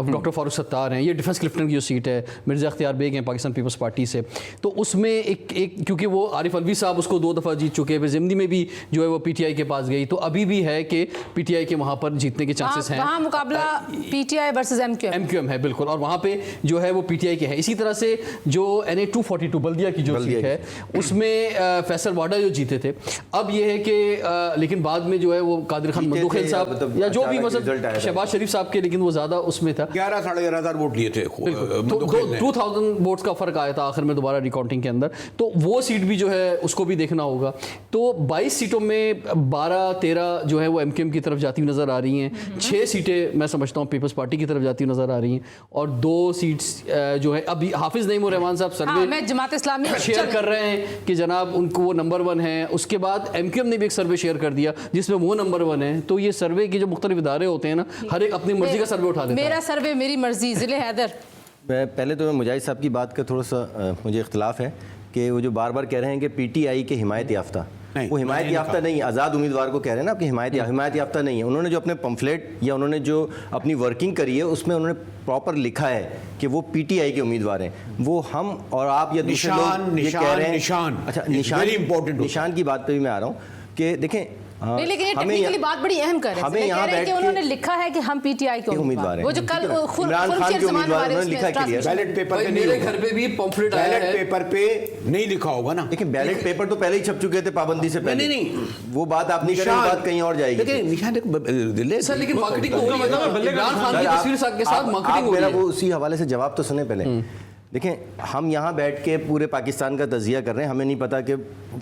डॉक्टर फारूक सत्तार हैं, ये डिफेंस क्लिफ्टन की जो सीट है, मिर्ज़ा अख्तियार बेग हैं पाकिस्तान पीपल्स पार्टी से। तो उसमें एक क्योंकि वो आरिफ अलवी साहब उसको 2 दफ़ा जीत चुके हैं, फिर ज़िमनी में भी जो है वो पीटीआई के पास गई, तो अभी भी है कि पीटीआई के वहाँ पर जीतने के चांसेस हैं। मुकाबला पीटीआई वर्सेस एमक्यूएम है, बिल्कुल, और वहाँ पे जो है वो पीटीआई के है। इसी तरह से जो NA 242 बल्दिया की जो सीट है, उसमें फैसल वाडा जो जीते थे। अब ये है कि लेकिन बाद में जो है वो कादिर खान मंदूखेल साहब या जो भी मतलब शहबाज शरीफ साहब के, लेकिन वो ज़्यादा उसमें था, 11,500 वोट लिए थे, 2000 वोट्स का फ़र्क आया था आखिर में दोबारा रिकाउंटिंग के अंदर। तो वो सीट भी जो है उसको भी देखना होगा। तो 22 सीटों में 12-13 जो है वो एमकेएम की तरफ जाती हुई नज़र आ रही हैं। 6 सीटें मैं समझता हूँ पीपल्स पार्टी की तरफ जाती हुई नज़र आ रही हैं, और 2 सीट्स जो है अभी हाफिज़ नईम रहमान साहब सर्वे मैं जमात इस्लामी शेयर कर रहे हैं कि जनाब उनको वो नंबर 1 है। उसके बाद MQM ने भी एक सर्वे शेयर कर दिया जिसमें वो नंबर 1 है। तो ये सर्वे की जो मुख्तलिफ इदारे होते हैं ना, हर एक अपनी मर्जी का सर्वे उठा देता है। मेरा सर्वे मेरी मर्जी। ज़िले हैदर, पहले तो मुजाहिद साहब की बात का थोड़ा सा मुझे इख्तलाफ है कि वो जो बार बार कह रहे हैं कि PTI के हिमायत याफ्ता, वो हिमायत याफ्ता नहीं, आज़ाद उम्मीदवार को कह रहे हैं ना आपकी हिमायत याफ्ता नहीं है। उन्होंने जो अपने पम्फलेट या उन्होंने जो अपनी वर्किंग करी है उसमें उन्होंने प्रॉपर लिखा है कि वो PTI के उम्मीदवार हैं। वो हम और आप या दूसरे लोग ये कह रहे हैं। अच्छा, निशान की बात पे भी मैं आ रहा हूँ कि देखें, नहीं, लेकिन ये टेक्निकली बात बड़ी अहम कर रहे हैं। हमें यहाँ बैठ के उन्होंने लिखा है कि हम PTI के उम्मीदवार हैं। वो जो कल इमरान खान के उम्मीदवार उन्होंने लिखा क्लियर। बैलेट पेपर पे मेरे घर पे भी पंफलेट आया है, बैलेट पेपर पे नहीं लिखा होगा ना। लेकिन बैलेट पेपर तो पहले ही छप चुके थे पाबंदी से पहले। नहीं, वो बात आप नहीं करेंगे, बात कहीं और जाएगी। लेकिन निशान सर, लेकिन मार्केटिंग को इमरान खान की तस्वीर के साथ मार्केटिंग हो रही है। मेरा वो उसी हवाले से जवाब तो सुने पहले। देखें, हम यहाँ बैठ के पूरे पाकिस्तान का तजिया कर रहे हैं, हमें नहीं पता कि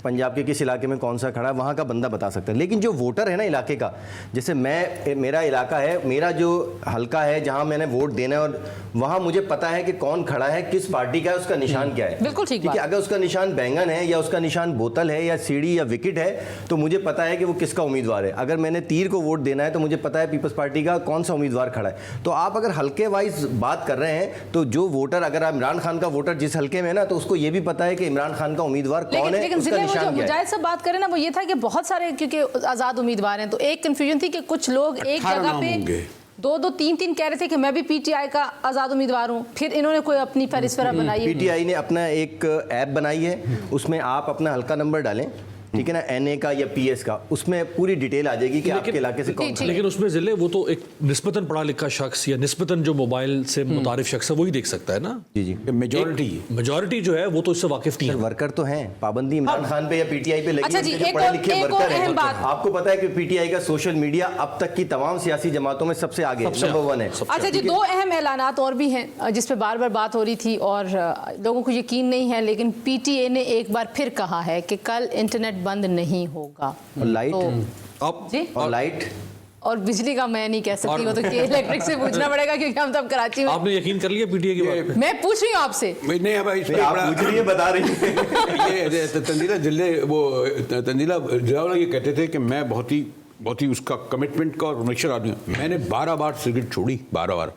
पंजाब के किस इलाके में कौन सा खड़ा है, वहाँ का बंदा बता सकता है। लेकिन जो वोटर है ना इलाके का, जैसे मेरा इलाका है, मेरा जो हलका है जहाँ मैंने वोट देना है, और वहाँ मुझे पता है कि कौन खड़ा है, किस पार्टी का है, उसका निशान क्या है। बिल्कुल ठीक है। अगर उसका निशान बैंगन है या उसका निशान बोतल है या सीढ़ी या विकेट है तो मुझे पता है कि वो किसका उम्मीदवार है। अगर मैंने तीर को वोट देना है तो मुझे पता है पीपल्स पार्टी का कौन सा उम्मीदवार खड़ा है। तो आप अगर हल्के वाइज बात कर रहे हैं तो जो वोटर, अगर आप इमरान खान का वोटर जिस हल्के में है ना, तो उसको ये भी पता है कि इमरान खान का उम्मीदवार कौन है, उसका निशान क्या है। बात करें ना, वो ये था कि बहुत सारे क्योंकि आज़ाद उम्मीदवार हैं, तो एक कंफ्यूजन थी कि कुछ लोग एक जगह पे 2-2, 3-3 कह रहे थे कि मैं भी PTI का आज़ाद उम्मीदवार हूँ। फिर इन्होंने कोई अपनी फहरिस्त बनाई है। PTI ने अपना एक ऐप बनाई है, उसमें आप अपना हल्का नंबर डालें, ठीक है ना, NA का या PS का, उसमें पूरी डिटेल आ जाएगी कि आपके इलाके से कौन। लेकिन उसमें जिले वो तो एक निस्बतन पढ़ा लिखा शख्स या निस्बतन जो मोबाइल से मुतारिफ शख्स है वही देख सकता है ना। जी। मेजॉरिटी जो है वो तो इससे वाकिफ नहीं है। वर्कर तो हैं, पाबंदी इमरान खान पे या PTI पे लगी। अच्छा जी, जो पढ़े लिखे वर्कर हैं, आपको पता है कि PTI का सोशल मीडिया अब तक की तमाम सियासी जमातों में सबसे आगे, नंबर 1 है। अच्छा जी, 2 अहम ऐलानात और भी हैं जिस पे बार बार बात हो रही थी और लोगों को यकीन नहीं है, लेकिन PTA ने एक बार फिर कहा है कि कल इंटरनेट बंद नहीं होगा। और लाइट जी, और लाइट और बिजली का मैं नहीं कह सकती, वो तो के इलेक्ट्रिक से पूछना पड़ेगा क्योंकि हम तब कराची में। आपने यकीन कर लिया PTA की बात पे? मैं पूछ रही हूँ आपसे। नहीं, अब इस पे आप पूछ रही है, बता रही है। ये तंजीला जिले वो तंजीला जिला ये कहते थे कि मैं बहुत ही उसका कमिटमेंट का और निश्चित आदमी हूं। मैंने 12 बार सिगरेट छोड़ी, 12 बार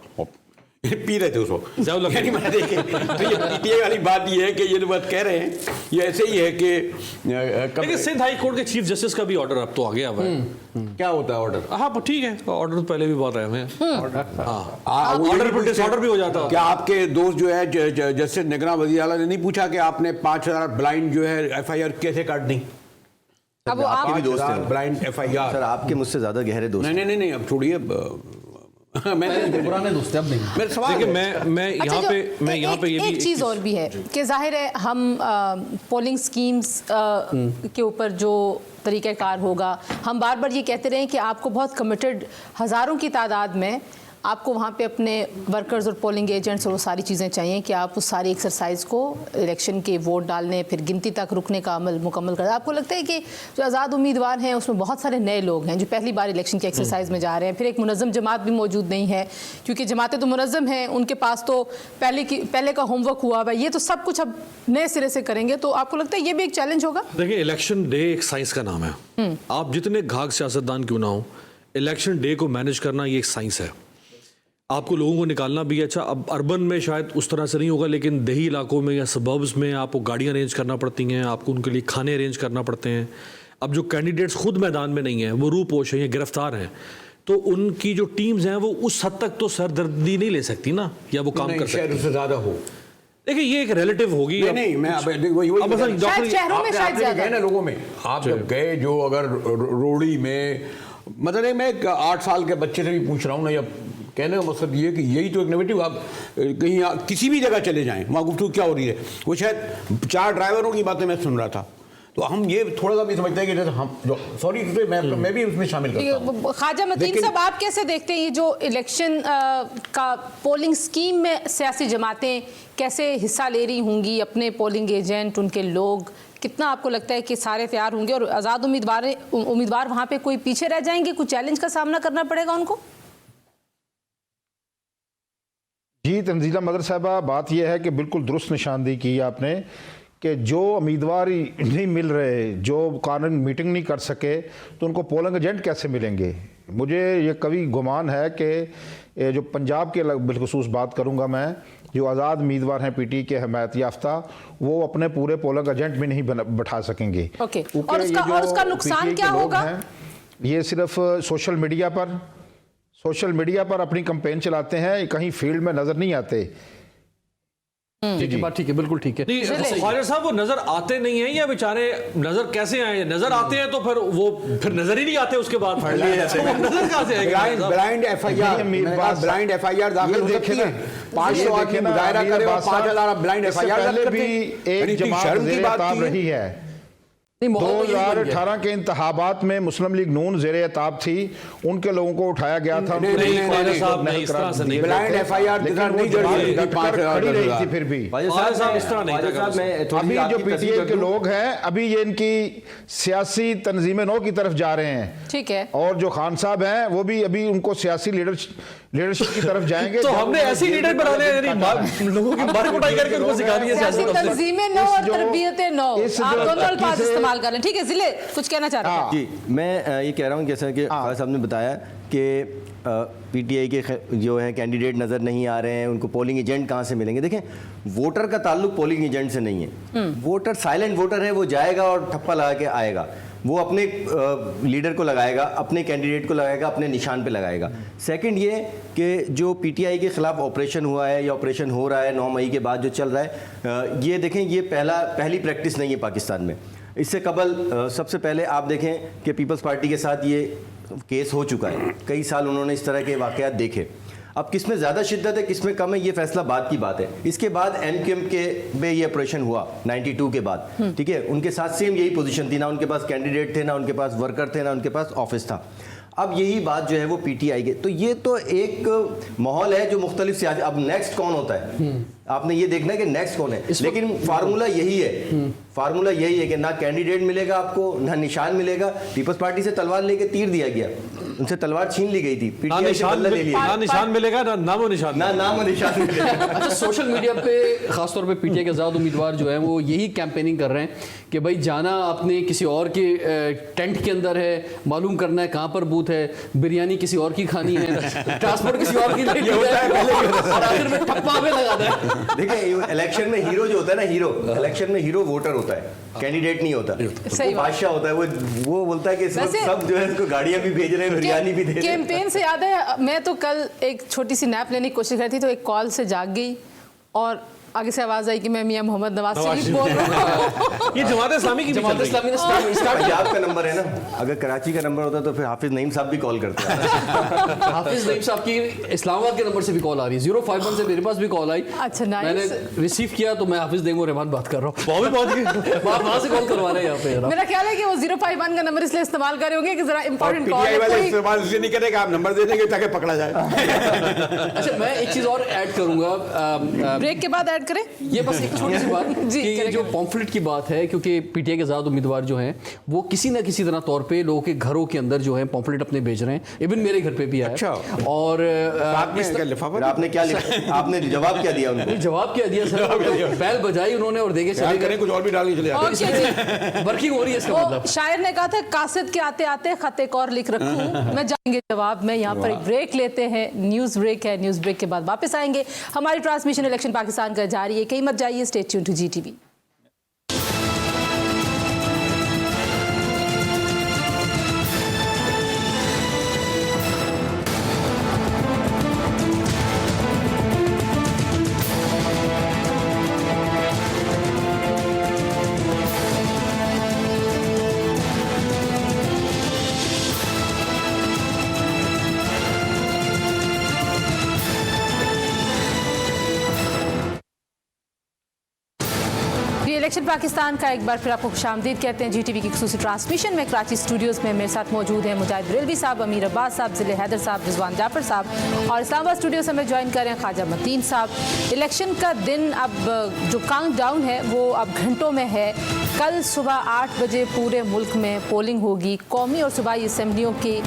पी रहे थे उसको। तो ये PTA वाली बात ये है कि ये जो बात कह रहे हैं ये ऐसे ही है कि लेकिन सिंध हाई कोर्ट के चीफ जस्टिस का भी ऑर्डर अब तो आ गया हुआ है। क्या होता है ऑर्डर? हाँ ठीक है, ऑर्डर तो पहले भी बहुत आए हैं। ऑर्डर पर डिसऑर्डर भी हो जाता है। क्या आपके दोस्त जो है जस्टिस निगरान वज़ीर आला ने नहीं पूछा कि आपने 5000 ब्लाइंड जो है FIR कैसे काट दी? अब वो आपके भी दोस्त हैं ब्लाइंड FIR। सर आपके मुझसे ज्यादा गहरे दोस्त। नहीं, अब छोड़िए। पुराने दोस्त अब नहीं। मेरा सवाल है। मैं यहाँ पे ये भी एक चीज़ और भी है कि जाहिर है हम पोलिंग स्कीम्स के ऊपर जो तरीक़ाकार होगा, हम बार बार ये कहते रहे कि आपको बहुत कमिटेड हज़ारों की तादाद में आपको वहाँ पे अपने वर्कर्स और पोलिंग एजेंट्स और वो सारी चीज़ें चाहिए कि आप उस सारी एक्सरसाइज को इलेक्शन के वोट डालने फिर गिनती तक रुकने का अमल मुकम्मल कर। आपको लगता है कि जो आज़ाद उम्मीदवार हैं उसमें बहुत सारे नए लोग हैं जो पहली बार इलेक्शन की एक्सरसाइज में जा रहे हैं, फिर एक मुनज़्ज़म जमात भी मौजूद नहीं है क्योंकि जमातें तो मुनज़्ज़म हैं, उनके पास तो पहले का होमवर्क हुआ हुआ है, ये तो सब कुछ अब नए सिरे से करेंगे, तो आपको लगता है ये भी एक चैलेंज होगा? देखिए, इलेक्शन डे एक साइंस का नाम है। आप जितने घाघ सियासतदान क्यों ना हो, इलेक्शन डे को मैनेज करना ये एक साइंस है। आपको लोगों को निकालना भी अच्छा, अब अर्बन में शायद उस तरह से नहीं होगा, लेकिन देही इलाकों में या सबर्ब्स में आपको गाड़ियाँ अरेंज करना पड़ती हैं, आपको उनके लिए खाने अरेंज करना पड़ते हैं। अब जो कैंडिडेट्स खुद मैदान में नहीं हैं, वो रूपोश हैं या गिरफ्तार हैं, तो उनकी जो टीम्स हैं वो उस हद तक तो सरदर्दी नहीं ले सकती ना, या वो काम कर सकती उससे ज़्यादा हो। देखिए ये एक रिलेटिव होगी। नहीं, मैं लोगों में आप जब गए, जो अगर रोड़ी में मतलब मैं 8 साल के बच्चे से भी पूछ रहा हूँ ना, या कहने का मकसद ये कि यही तो एक नेगेटिव, आप कहीं किसी भी जगह चले जाएं, वहाँ गुफ्तगू क्या हो रही है, वो शायद 4 ड्राइवरों की बातें मैं सुन रहा था, तो हम ये थोड़ा सा भी समझते हैं कि जैसे हम जो सॉरी मैं भी उसमें शामिल करता हूं। ख्वाजा मतीन साहब, आप कैसे देखते हैं ये जो इलेक्शन का पोलिंग स्कीम में सियासी जमातें कैसे हिस्सा ले रही होंगी, अपने पोलिंग एजेंट, उनके लोग, कितना आपको लगता है कि सारे तैयार होंगे और आज़ाद उम्मीदवार वहाँ पे कोई पीछे रह जाएंगे, कुछ चैलेंज का सामना करना पड़ेगा उनको? जी तंजीला मदर साहबा, बात यह है कि बिल्कुल दुरुस्त निशानदेही की आपने कि जो उम्मीदवार ही नहीं मिल रहे, जो कानून मीटिंग नहीं कर सके, तो उनको पोलिंग एजेंट कैसे मिलेंगे। मुझे ये कभी गुमान है कि जो पंजाब के बिलखुसूस बात करूँगा मैं, जो आज़ाद उम्मीदवार हैं पीटी के हमायत याफ्ता, वो अपने पूरे पोलिंग एजेंट भी नहीं बैठा सकेंगे। ओके, और उसका नुकसान क्या होगा? ये सिर्फ सोशल मीडिया पर अपनी कैंपेन चलाते हैं, कहीं फील्ड में नज़र नहीं आते। ठीक है, बात ठीक है, बिल्कुल ठीक है। नहीं ख्वाजा साहब, वो नजर आते नहीं है या बेचारे नजर कैसे आए? नजर आते हैं तो फिर नजर ही नहीं आते उसके बाद नजर कहां से आएगा? ब्लाइंड एफआईआर दाखिल हो सकती है। 500 आदमी मुजाहरा करे और 5000 ब्लाइंड एफआईआर भी एक जमात ज़ेरे ताब रही है। 2018 के इंतखाबात में मुस्लिम लीग नून ज़ेरे ताब थी, उनके लोगों को उठाया गया था। ब्लाइंड एफआईआर खड़ी रही थी फिर भी। अभी जो पीटीआई के लोग हैं, अभी ये इनकी सियासी तंजीम नौ की तरफ जा रहे हैं। ठीक है, और जो खान साहब हैं वो भी अभी उनको सियासी लीडरशिप की तरफ जाएंगे। तो हमने ऐसी लीडर बनाने लोगों की मार कुटाई करके उनको सिखानी है सियासत। तंजीमें नौ और तरबियतें नौ, आप दोनों अल्फाज इस्तेमाल कर रहे हैं। ठीक है, जिले कुछ कहना चाह रहे हैं? जी, मैं ये कह रहा हूँ जैसा कि ख्वाजा साहब ने बताया कि पीटीआई के जो है कैंडिडेट नज़र नहीं आ रहे हैं, उनको पोलिंग एजेंट कहाँ से मिलेंगे। देखें, वोटर का ताल्लुक पोलिंग एजेंट से नहीं है। वोटर साइलेंट वोटर है, वो जाएगा और ठप्पा लगा के आएगा। वो अपने लीडर को लगाएगा, अपने कैंडिडेट को लगाएगा, अपने निशान पे लगाएगा। सेकंड ये कि जो पीटीआई के ख़िलाफ़ ऑपरेशन हुआ है या ऑपरेशन हो रहा है 9 मई के बाद जो चल रहा है, ये देखें, ये पहली प्रैक्टिस नहीं है पाकिस्तान में। इससे कबल सबसे पहले आप देखें कि पीपल्स पार्टी के साथ ये केस हो चुका है। कई साल उन्होंने इस तरह के वाक़यात देखे। अब किस में ज़्यादा शिद्दत है, किस में कम है, ये फैसला बाद की बात है। इसके बाद एमक्यूएम के में ये ऑपरेशन हुआ 92 के बाद, ठीक है। उनके साथ सेम यही पोजीशन थी, ना उनके पास कैंडिडेट थे, ना उनके पास वर्कर थे, ना उनके पास ऑफिस था। अब यही बात जो है वो पीटीआई के, तो ये तो एक माहौल है जो मुख्तलिफ सियासी। अब नेक्स्ट कौन होता है, आपने ये देखना है कि नेक्स्ट कौन है। लेकिन फार्मूला यही है कि ना कैंडिडेट मिलेगा आपको, ना निशान मिलेगा। पीपल्स पार्टी से तलवार लेके तीर दिया गया, उनसे तलवार छीन ली गई थी, पीटीआई से बदला ले लिया। ना निशान मिलेगा, ना नामो निशान मिलेगा। अच्छा, सोशल मीडिया पे खासतौर पे पीटीआई के आज़ाद उम्मीदवार जो है वो यही कैंपेनिंग कर रहे हैं कि भाई जाना आपने किसी और के टेंट के अंदर है, मालूम करना है कहाँ पर बूथ है, बिरयानी किसी और की खानी है, ट्रांसपोर्ट किसी और की लेनी है, और आखिर में ठप्पा पे लगा दें। देखिए, इलेक्शन में हीरो जो होता है ना, इलेक्शन में हीरो वोटर होता है, कैंडिडेट नहीं होता। वो बादशाह होता है, वो बोलता है कि सब जो है इसको गाड़ियां भी भेज रहे हैं, बिरयानी भी दे रहे हैं। कैंपेन से याद है, मैं तो कल एक छोटी सी नैप लेने की कोशिश कर रही थी, तो एक कॉल से जाग गई और आगे से आवाज आई कि मैं मियां मोहम्मद नवाज शरीफ बोल रहा हूँ। ये जमात इस्लामी की पंजाब का नंबर है ना, अगर कराची का नंबर होता तो फिर हाफिज नईम साहब भी कॉल करते हैं। हाफिज नईम साहब की इस्लामाबाद के नंबर से भी कॉल आ रही है, 051 से मेरे पास भी कॉल आई। अच्छा, मैंने रिसीव किया तो मैं हाफिज नईम और रहमान बात कर रहा हूँ। वहां से कॉल करवा रहे हैं यहाँ पे। मेरा ख्याल है कि वो 051 का नंबर इसलिए इस्तेमाल कर रहे होंगे कि जरा इंपॉर्टेंट कॉल है। इस्तेमाल इसलिए नहीं करेगा, आप नंबर दे देंगे ताकि पकड़ा जाए। अच्छा, मैं एक चीज और ऐड करूंगा, ब्रेक के बाद ऐड करें। ये बस एक छोटी सी बात कि जो पॉम्फलेट की बात है, क्योंकि पीटीआई के आज़ाद उम्मीदवार जो हैं वो किसी ना किसी तरह तौर पे लोगों के घरों के अंदर जो है पॉम्फलेट अपने भेज रहे हैं। इवन मेरे घर पे भी आया। अच्छा। और आपने क्या लिखा, आपने जवाब क्या दिया उनको? जवाब क्या दिया सर, बैल बजाई उन्होंने और देखे चले गए, कुछ और भी डालने चले जाते। वर्किंग हो रही है इसका मतलब। शायर ने कहा था, कासिद के आते आते खत एक और लिख रखूं मैं जाएंगे जवाब में। यहाँ पर एक ब्रेक लेते हैं, न्यूज़ ब्रेक है, न्यूज़ ब्रेक के बाद वापस आएंगे। हमारी ट्रांसमिशन इलेक्शन पाकिस्तान का जारी है, कहीं मत जाइए, stay tune to GTV। Election Pakistan का एक बार फिर आपको खुशामदीद कहते हैं। GTV की खुसूसी ट्रांसमिशन में कराची स्टूडियोज़ में मेरे साथ मौजूद हैं मुजाहिद बरेलवी साहब, अमीर अब्बास साहब, ज़िले हैदर साहब, रिजवान जाफर साहब, और इस्लामाबाद स्टूडियो से हमें ज्वाइन कर रहे हैं ख्वाजा मतीन साहब। इलेक्शन का दिन अब जो काउंट डाउन है वो अब घंटों में है। कल सुबह 8 बजे पूरे मुल्क में पोलिंग होगी। कौमी और सूबाई असम्बलियों की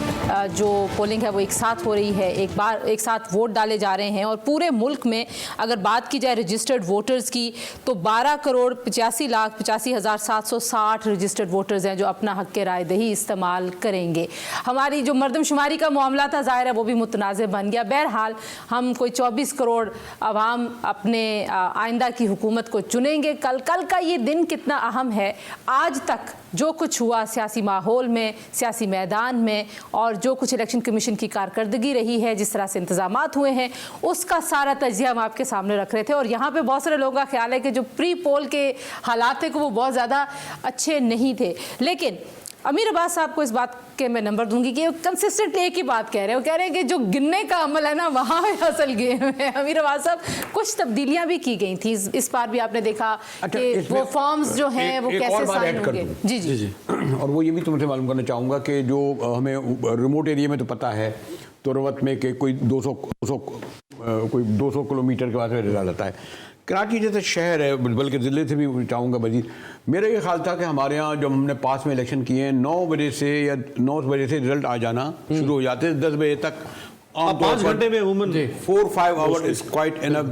जो पोलिंग है वो एक साथ हो रही है, एक साथ वोट डाले जा रहे हैं। और पूरे मुल्क में अगर बात की जाए रजिस्टर्ड वोटर्स की तो 12,85,85,760 रजिस्टर्ड वोटर्स हैं जो अपना हक के राय दही इस्तेमाल करेंगे। हमारी जो मरदमशुमारी का मामला था ज़ाहिर है वो भी मुतनाज़ बन गया। बहरहाल हम कोई 24 करोड़ अवाम अपने आइंदा की हुकूमत को चुनेंगे। कल का ये दिन कितना अहम है, आज तक जो कुछ हुआ सियासी माहौल में, सियासी मैदान में, और जो कुछ इलेक्शन कमीशन की कारकर्दगी रही है, जिस तरह से इंतजामात हुए हैं, उसका सारा तजिया हम आपके सामने रख रहे थे। और यहाँ पे बहुत सारे लोगों का ख्याल है कि जो प्री पोल के हालात थे वो बहुत ज़्यादा अच्छे नहीं थे। लेकिन अमीर अब्बास साहब को इस बात के मैं नंबर दूंगी कि कंसिस्टेंट एक ही बात कह रहे हैं। वो कह रहे हैं कि जो गिनने का अमल है ना वहाँ पे असल गेम है। अमीर अब्बास साहब, कुछ तब्दीलियां भी की गई थी इस बार भी, आपने देखा कि वो फॉर्म्स जो हैं वो कैसे साइन होंगे। जी जी जी। और वो ये भी तुमसे मालूम करना चाहूँगा कि जो हमें रिमोट एरिया में तो पता है तुरवत में कि कोई 200 किलोमीटर के बाद रिजल्ट आता है। कराची जैसे शहर है, बल्कि ज़िले से भी चाहूँगा मजीद, मेरा ये ख्याल था कि हमारे यहाँ जब हमने पास में इलेक्शन किए हैं 9 बजे से या 9 बजे से रिजल्ट आ जाना शुरू हो जाते हैं, 10 बजे तक 5 घंटे में अमूमन 4-5 आवर इज क्वाइट इनफ।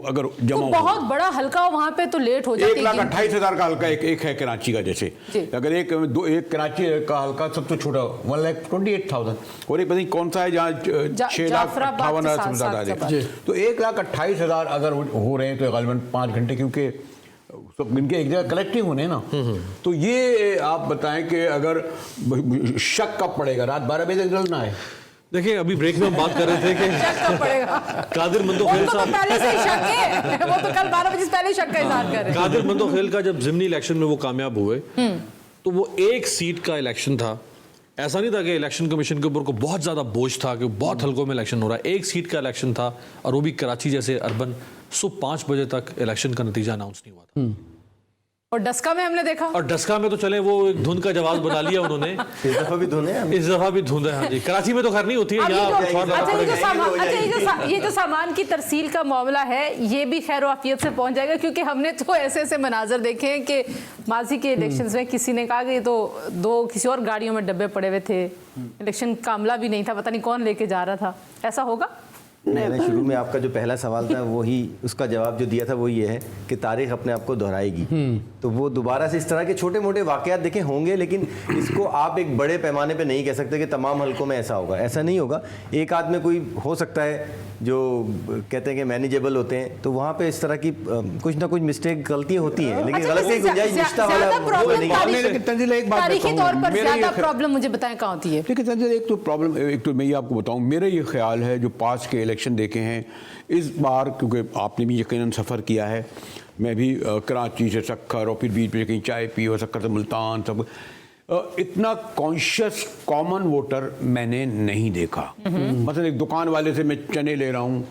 अगर जमा तो बहुत बड़ा हल्का हो वहाँ पे तो लेट हो जाती है। 1,28,000 का हल्का एक है कराची का। जैसे अगर एक कराची का हल्का सबसे छोटा 1,28,000 और एक पता नहीं कौन सा है जहाँ 6,58,000। तो 1,28,000 अगर हो रहे हैं तो गालिबन 5 घंटे, क्योंकि सब इनके एक जगह कलेक्टिव होने ना। तो ये आप बताएं कि अगर शक कब पड़ेगा, रात 12 बजे तक रिजल्ट ना आए। देखिए अभी ब्रेक में हम बात कर रहे थे कि कादिर मंदोखेल साहब पहले से ही शक है, वो तो कल 12 बजे से पहले शक का इजहार कर रहे हैं। कादिर मंदोखेल का जब ज़िमनी इलेक्शन में वो कामयाब हुए तो वो एक सीट का इलेक्शन था। ऐसा नहीं था कि इलेक्शन कमीशन के ऊपर को बहुत ज़्यादा बोझ था कि बहुत हल्कों में इलेक्शन हो रहा है। एक सीट का इलेक्शन था और वो भी कराची जैसे अर्बन। सुबह 5 बजे तक इलेक्शन का नतीजा अनाउंस नहीं हुआ था। और डस्का में हमने देखा, और डस्का में तो चले वो एक धुंध का जवाब बना लिया उन्होंने। इस दफा भी धुंध है, इस दफा भी धुंध है। हाँ जी, कराची में तो खैर नहीं होती है। ये जो सामान की तरसील का मामला है ये भी खैर वाफियत से पहुंच जाएगा, क्योंकि हमने तो ऐसे मनाजर देखे हैं कि माजी के इलेक्शंस में किसी ने कहा कि तो 2 किसी और गाड़ियों में डब्बे पड़े हुए थे, इलेक्शन का अमला भी नहीं था, पता नहीं कौन लेके जा रहा था। ऐसा होगा? मैंने शुरू में आपका जो पहला सवाल था वही, उसका जवाब जो दिया था वो ये है कि तारीख अपने आप को दोहराएगी। तो वो दोबारा से इस तरह के छोटे मोटे वाकयात देखें होंगे, लेकिन इसको आप एक बड़े पैमाने पे नहीं कह सकते कि तमाम हल्कों में ऐसा होगा। ऐसा नहीं होगा। एक आध में कोई हो सकता है जो कहते हैं कि मैनेजेबल होते हैं, तो वहाँ पे इस तरह की कुछ ना कुछ मिस्टेक गलतियाँ होती हैं, लेकिन गलत की गुंजाइश निश्चित वाला तारीखी तौर पर ज़्यादा प्रॉब्लम मुझे बताएं कहाँ होती है। देखिए तंजील, एक तो प्रॉब्लम, एक तो मैं ये आपको बताऊँ, मेरा ये ख्याल है जो पास के इलेक्शन देखे हैं इस बार, क्योंकि आपने भी यकीनन सफ़र किया है, मैं भी कराची से सक्खर और फिर बीच में कहीं चाय पी और सक्खर से मुल्तान, सब इतना कॉन्शियस कॉमन वोटर मैंने नहीं देखा। मतलब एक दुकान वाले से मैं चने ले रहा हूँ,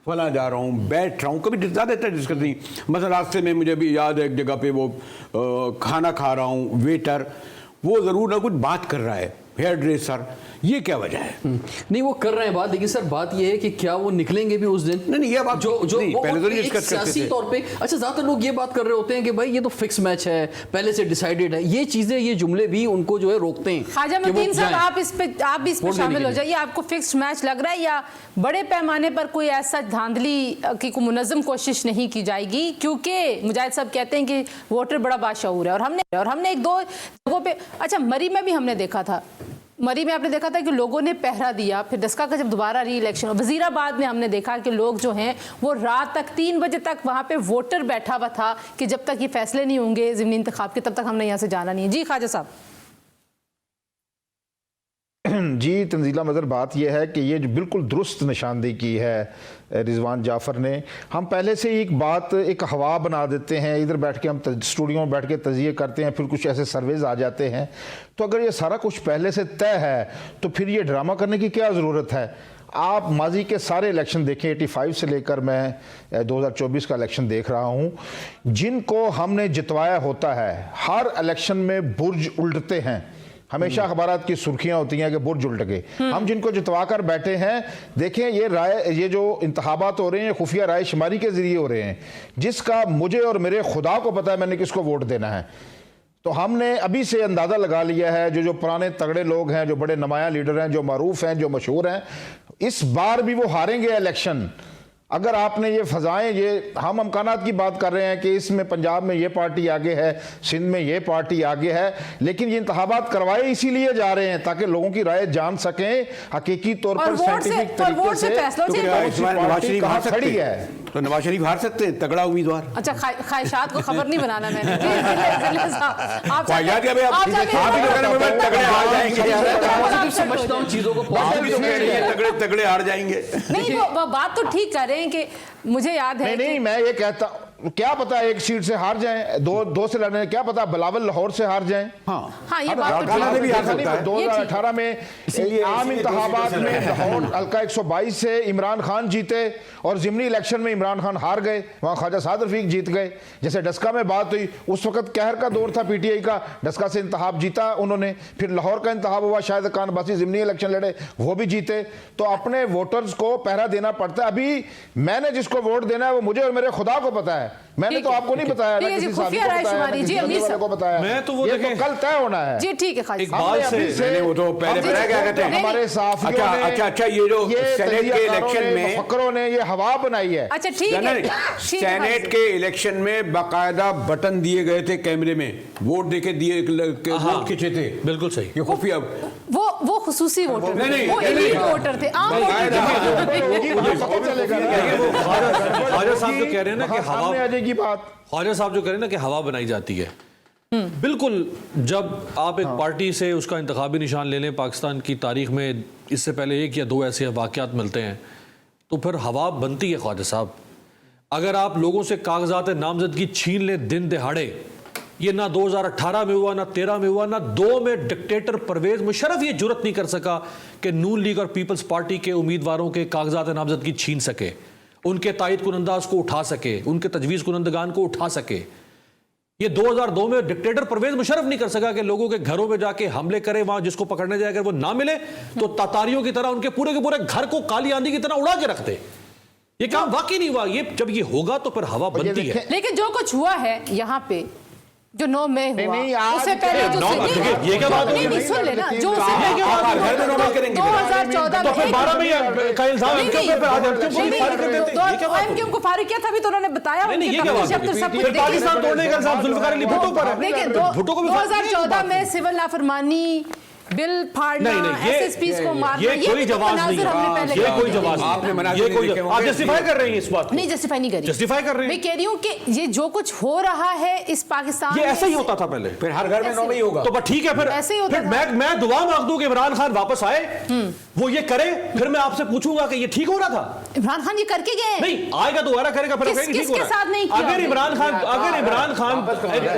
फला जा रहा हूँ, बैठ रहा हूँ, कभी ज़्यादा डिस्कस नहीं। मतलब रास्ते में मुझे भी याद है एक जगह पे वो खाना खा रहा हूँ, वेटर वो ज़रूर ना कुछ बात कर रहा है, हेयर ड्रेसर, ये क्या वजह है? नहीं वो कर रहे हैं बात, लेकिन सर बात ये है कि क्या वो निकलेंगे भी उस दिन? नहीं ये बात जो नहीं, पहले तो नहीं डिस्कस करते सियासी तौर पे। अच्छा, ज़्यादातर लोग ये बात कर रहे होते हैं कि भाई ये तो फिक्स मैच है, पहले से डिसाइडेड है। ये चीज़ें, ये जुमले भी उनको जो है रोकते हैं। ख्वाजा मतीन साहब, आप भी इस पे शामिल हो जाइए। आपको फिक्स्ड मैच लग रहा है या बड़े पैमाने पर कोई ऐसा धांधली की कोई मुनज़्ज़म कोशिश नहीं की जाएगी? क्योंकि मुजाहिद साहब कहते हैं कि वोटर बड़ा बाशऊर है, और हमने 1-2 जगहों पे, अच्छा मरी में भी हमने देखा था, मरी में आपने देखा था कि लोगों ने पहरा दिया। फिर डस्का का जब दोबारा री इलेक्शन, वजीराबाद में हमने देखा कि लोग जो हैं वो रात तक 3 बजे तक वहाँ पे वोटर बैठा हुआ था कि जब तक ये फैसले नहीं होंगे ज़िमनी इंतखाब के तब तक हमने यहाँ से जाना नहीं है। जी ख्वाजा साहब। जी तंजीला मदर, बात यह है कि ये जो बिल्कुल दुरुस्त निशानदेही की है रिजवान जाफ़र ने। हम पहले से एक बात, एक हवा बना देते हैं, इधर बैठ के हम स्टूडियो में बैठ के तजिए करते हैं, फिर कुछ ऐसे सर्वेज आ जाते हैं। तो अगर ये सारा कुछ पहले से तय है तो फिर ये ड्रामा करने की क्या ज़रूरत है? आप माजी के सारे इलेक्शन देखें, 85 से लेकर मैं 2024 का इलेक्शन देख रहा हूँ, जिनको हमने जितवाया होता है हर इलेक्शन में बुर्ज उल्टते हैं। हमेशा अखबारात की सुर्खियां होती हैं कि बुर्ज उल्ट गए। हम जिनको जितवा कर बैठे हैं, देखें ये जो इंतखाबात हो रहे हैं खुफिया राय शुमारी के जरिए हो रहे हैं, जिसका मुझे और मेरे खुदा को पता है मैंने किसको वोट देना है। तो हमने अभी से अंदाज़ा लगा लिया है, जो पुराने तगड़े लोग हैं, जो बड़े नुमाया लीडर हैं, जो मारूफ हैं, जो मशहूर हैं, इस बार भी वो हारेंगे इलेक्शन। अगर आपने ये फजाएं, ये हम अमकानात की बात कर रहे हैं कि इसमें पंजाब में ये पार्टी आगे है, सिंध में ये पार्टी आगे है, लेकिन ये इंतखाबात करवाए इसीलिए जा रहे हैं ताकि लोगों की राय जान सकें हकीकी तौर पर साइंटिफिक तरीके से पार्टी कहाँ खड़ी है। तो नवाज शरीफ हार सकते हैं, तगड़ा उम्मीदवार। अच्छा, ख्वाहिशात को खबर नहीं बनाना मैंने। ख्वाहिशात क्या भाई, आप तगड़े हार जाएंगे, समझता हूँ चीज़ों को तगड़े हार जाएंगे। नहीं, वो बात तो ठीक कर रहे हैं कि मुझे याद है नहीं, मैं ये कहता, क्या पता एक सीट से हार जाएं, दो से लड़ने, क्या पता बिलावल लाहौर से हार जाएं। हाँ, ये बात तो ठीक है। 2018 में आम इंतखाबात में लाहौर हल्का 122 से इमरान खान जीते और ज़िमनी इलेक्शन में इमरान खान हार गए, वहाँ ख्वाजा साद रफीक जीत गए। जैसे डस्का में बात हुई, उस वक्त कहर का दौर था पीटीआई का, डस्का से इंतखाब जीता उन्होंने, फिर लाहौर का इंतखाब हुआ, शाहिद खान अब्बासी ज़िमनी इलेक्शन लड़े, वो भी जीते। तो अपने वोटर्स को पहरा देना पड़ता है। अभी मैंने जिसको वोट देना है वो मुझे और मेरे खुदा को पता है, मैंने तो आपको नहीं बताया ना, किसी साथी को बताया ना, किसी वाले को बताया। मैं तो वो ये तो कल तय होना है जी। ठीक है, इकबाल से वो तो पहले क्या कहते हैं हमारे साथियों ने, अच्छा ये जो सेनेट के इलेक्शन में फकरों ने ये हवा बनाई है। अच्छा, ठीक है। सेनेट के इलेक्शन में बाकायदा बटन दिए गए थे कैमरे में, वोट देके दिए, वोट खींचे थे। बिल्कुल सही। ये खुफिया, वो खुसूसी वोटर, नहीं, वो एलीट वोटर थे, आम ख्वाजा साहब जो कह रहे हैं ना कि हवा, आ जाएगी बात, ख्वाजा साहब जो कह रहे हैं ना कि हवा बनाई जाती है, बिल्कुल। जब आप एक पार्टी से उसका इंतखाबी निशान ले लें, पाकिस्तान की तारीख में इससे पहले एक या दो ऐसे वाक़यात मिलते हैं, तो फिर हवा बनती है ख्वाजा साहब। अगर आप लोगों से कागजात नामजदगी छीन लें दिन दिहाड़े, ये ना 2018 में हुआ, ना 13 में हुआ, ना 2 में डिक्टेटर परवेज मुशर्रफ ये जुर्रत नहीं कर सका कि नून लीग और पीपल्स पार्टी के उम्मीदवारों के कागजात नामजदगी छीन सके, उनके तायद कुनंदाज को उठा सके, उनके तजवीज़ कुनंदगान को उठा सके। ये 2002 में डिक्टेटर परवेज मुशर्रफ नहीं कर सका कि लोगों के घरों में जाके हमले करे, वहां जिसको पकड़ने जाए अगर वो ना मिले तो तातारियों की तरह उनके पूरे के पूरे घर को काली आंधी की तरह उड़ा के रखते। ये काम वाकई नहीं हुआ। ये जब ये होगा तो फिर हवा बनती है। लेकिन जो कुछ हुआ है यहाँ पे, जो 9 मई हुआ, नहीं, उससे पहले जो ये क्या बात नहीं, सुन लेना, जो उससे घर में नॉर्मल करेंगे 2014 तो फिर 12 में का इल्जाम है, क्यों फिर आज क्यों फारिग कर देते हैं? ये क्या बात एमक्यूएम को फारिग किया था, अभी तो उन्होंने बताया। नहीं, ये क्या बात है? फिर पाकिस्तान तोड़ने का इल्जाम जुल्फिकार अली भुट्टो पर है। देखिए, भुट्टो को भी 2014 में सिविल नाफरमानी बिल फाड़ना, एसएसपीज को मारना, ये कोई जवाब नहीं है। ये कोई जवाब नहीं। आपने मना ये कोई, आप जस्टिफाई कर रहे हैं इस बात को? नहीं, जस्टिफाई नहीं करी, जस्टिफाई कर रहे हैं। मैं कह रही हूँ कि ये जो कुछ हो रहा है इस पाकिस्तान, ये ऐसा ही होता था पहले। फिर हर घर में 9 मई होगा तो बस ठीक है, फिर ऐसे ही होता फिर था। मैं दुआ मांग दूं कि इमरान खान वापस आए, वो ये करे, फिर मैं आपसे पूछूंगा कि ये ठीक हो रहा था। इमरान खान ये करके गए हैं। नहीं आएगा दोबारा करेगा, फिर कहेंगे ठीक हो रहा है। किसके साथ नहीं किया? अगर इमरान खान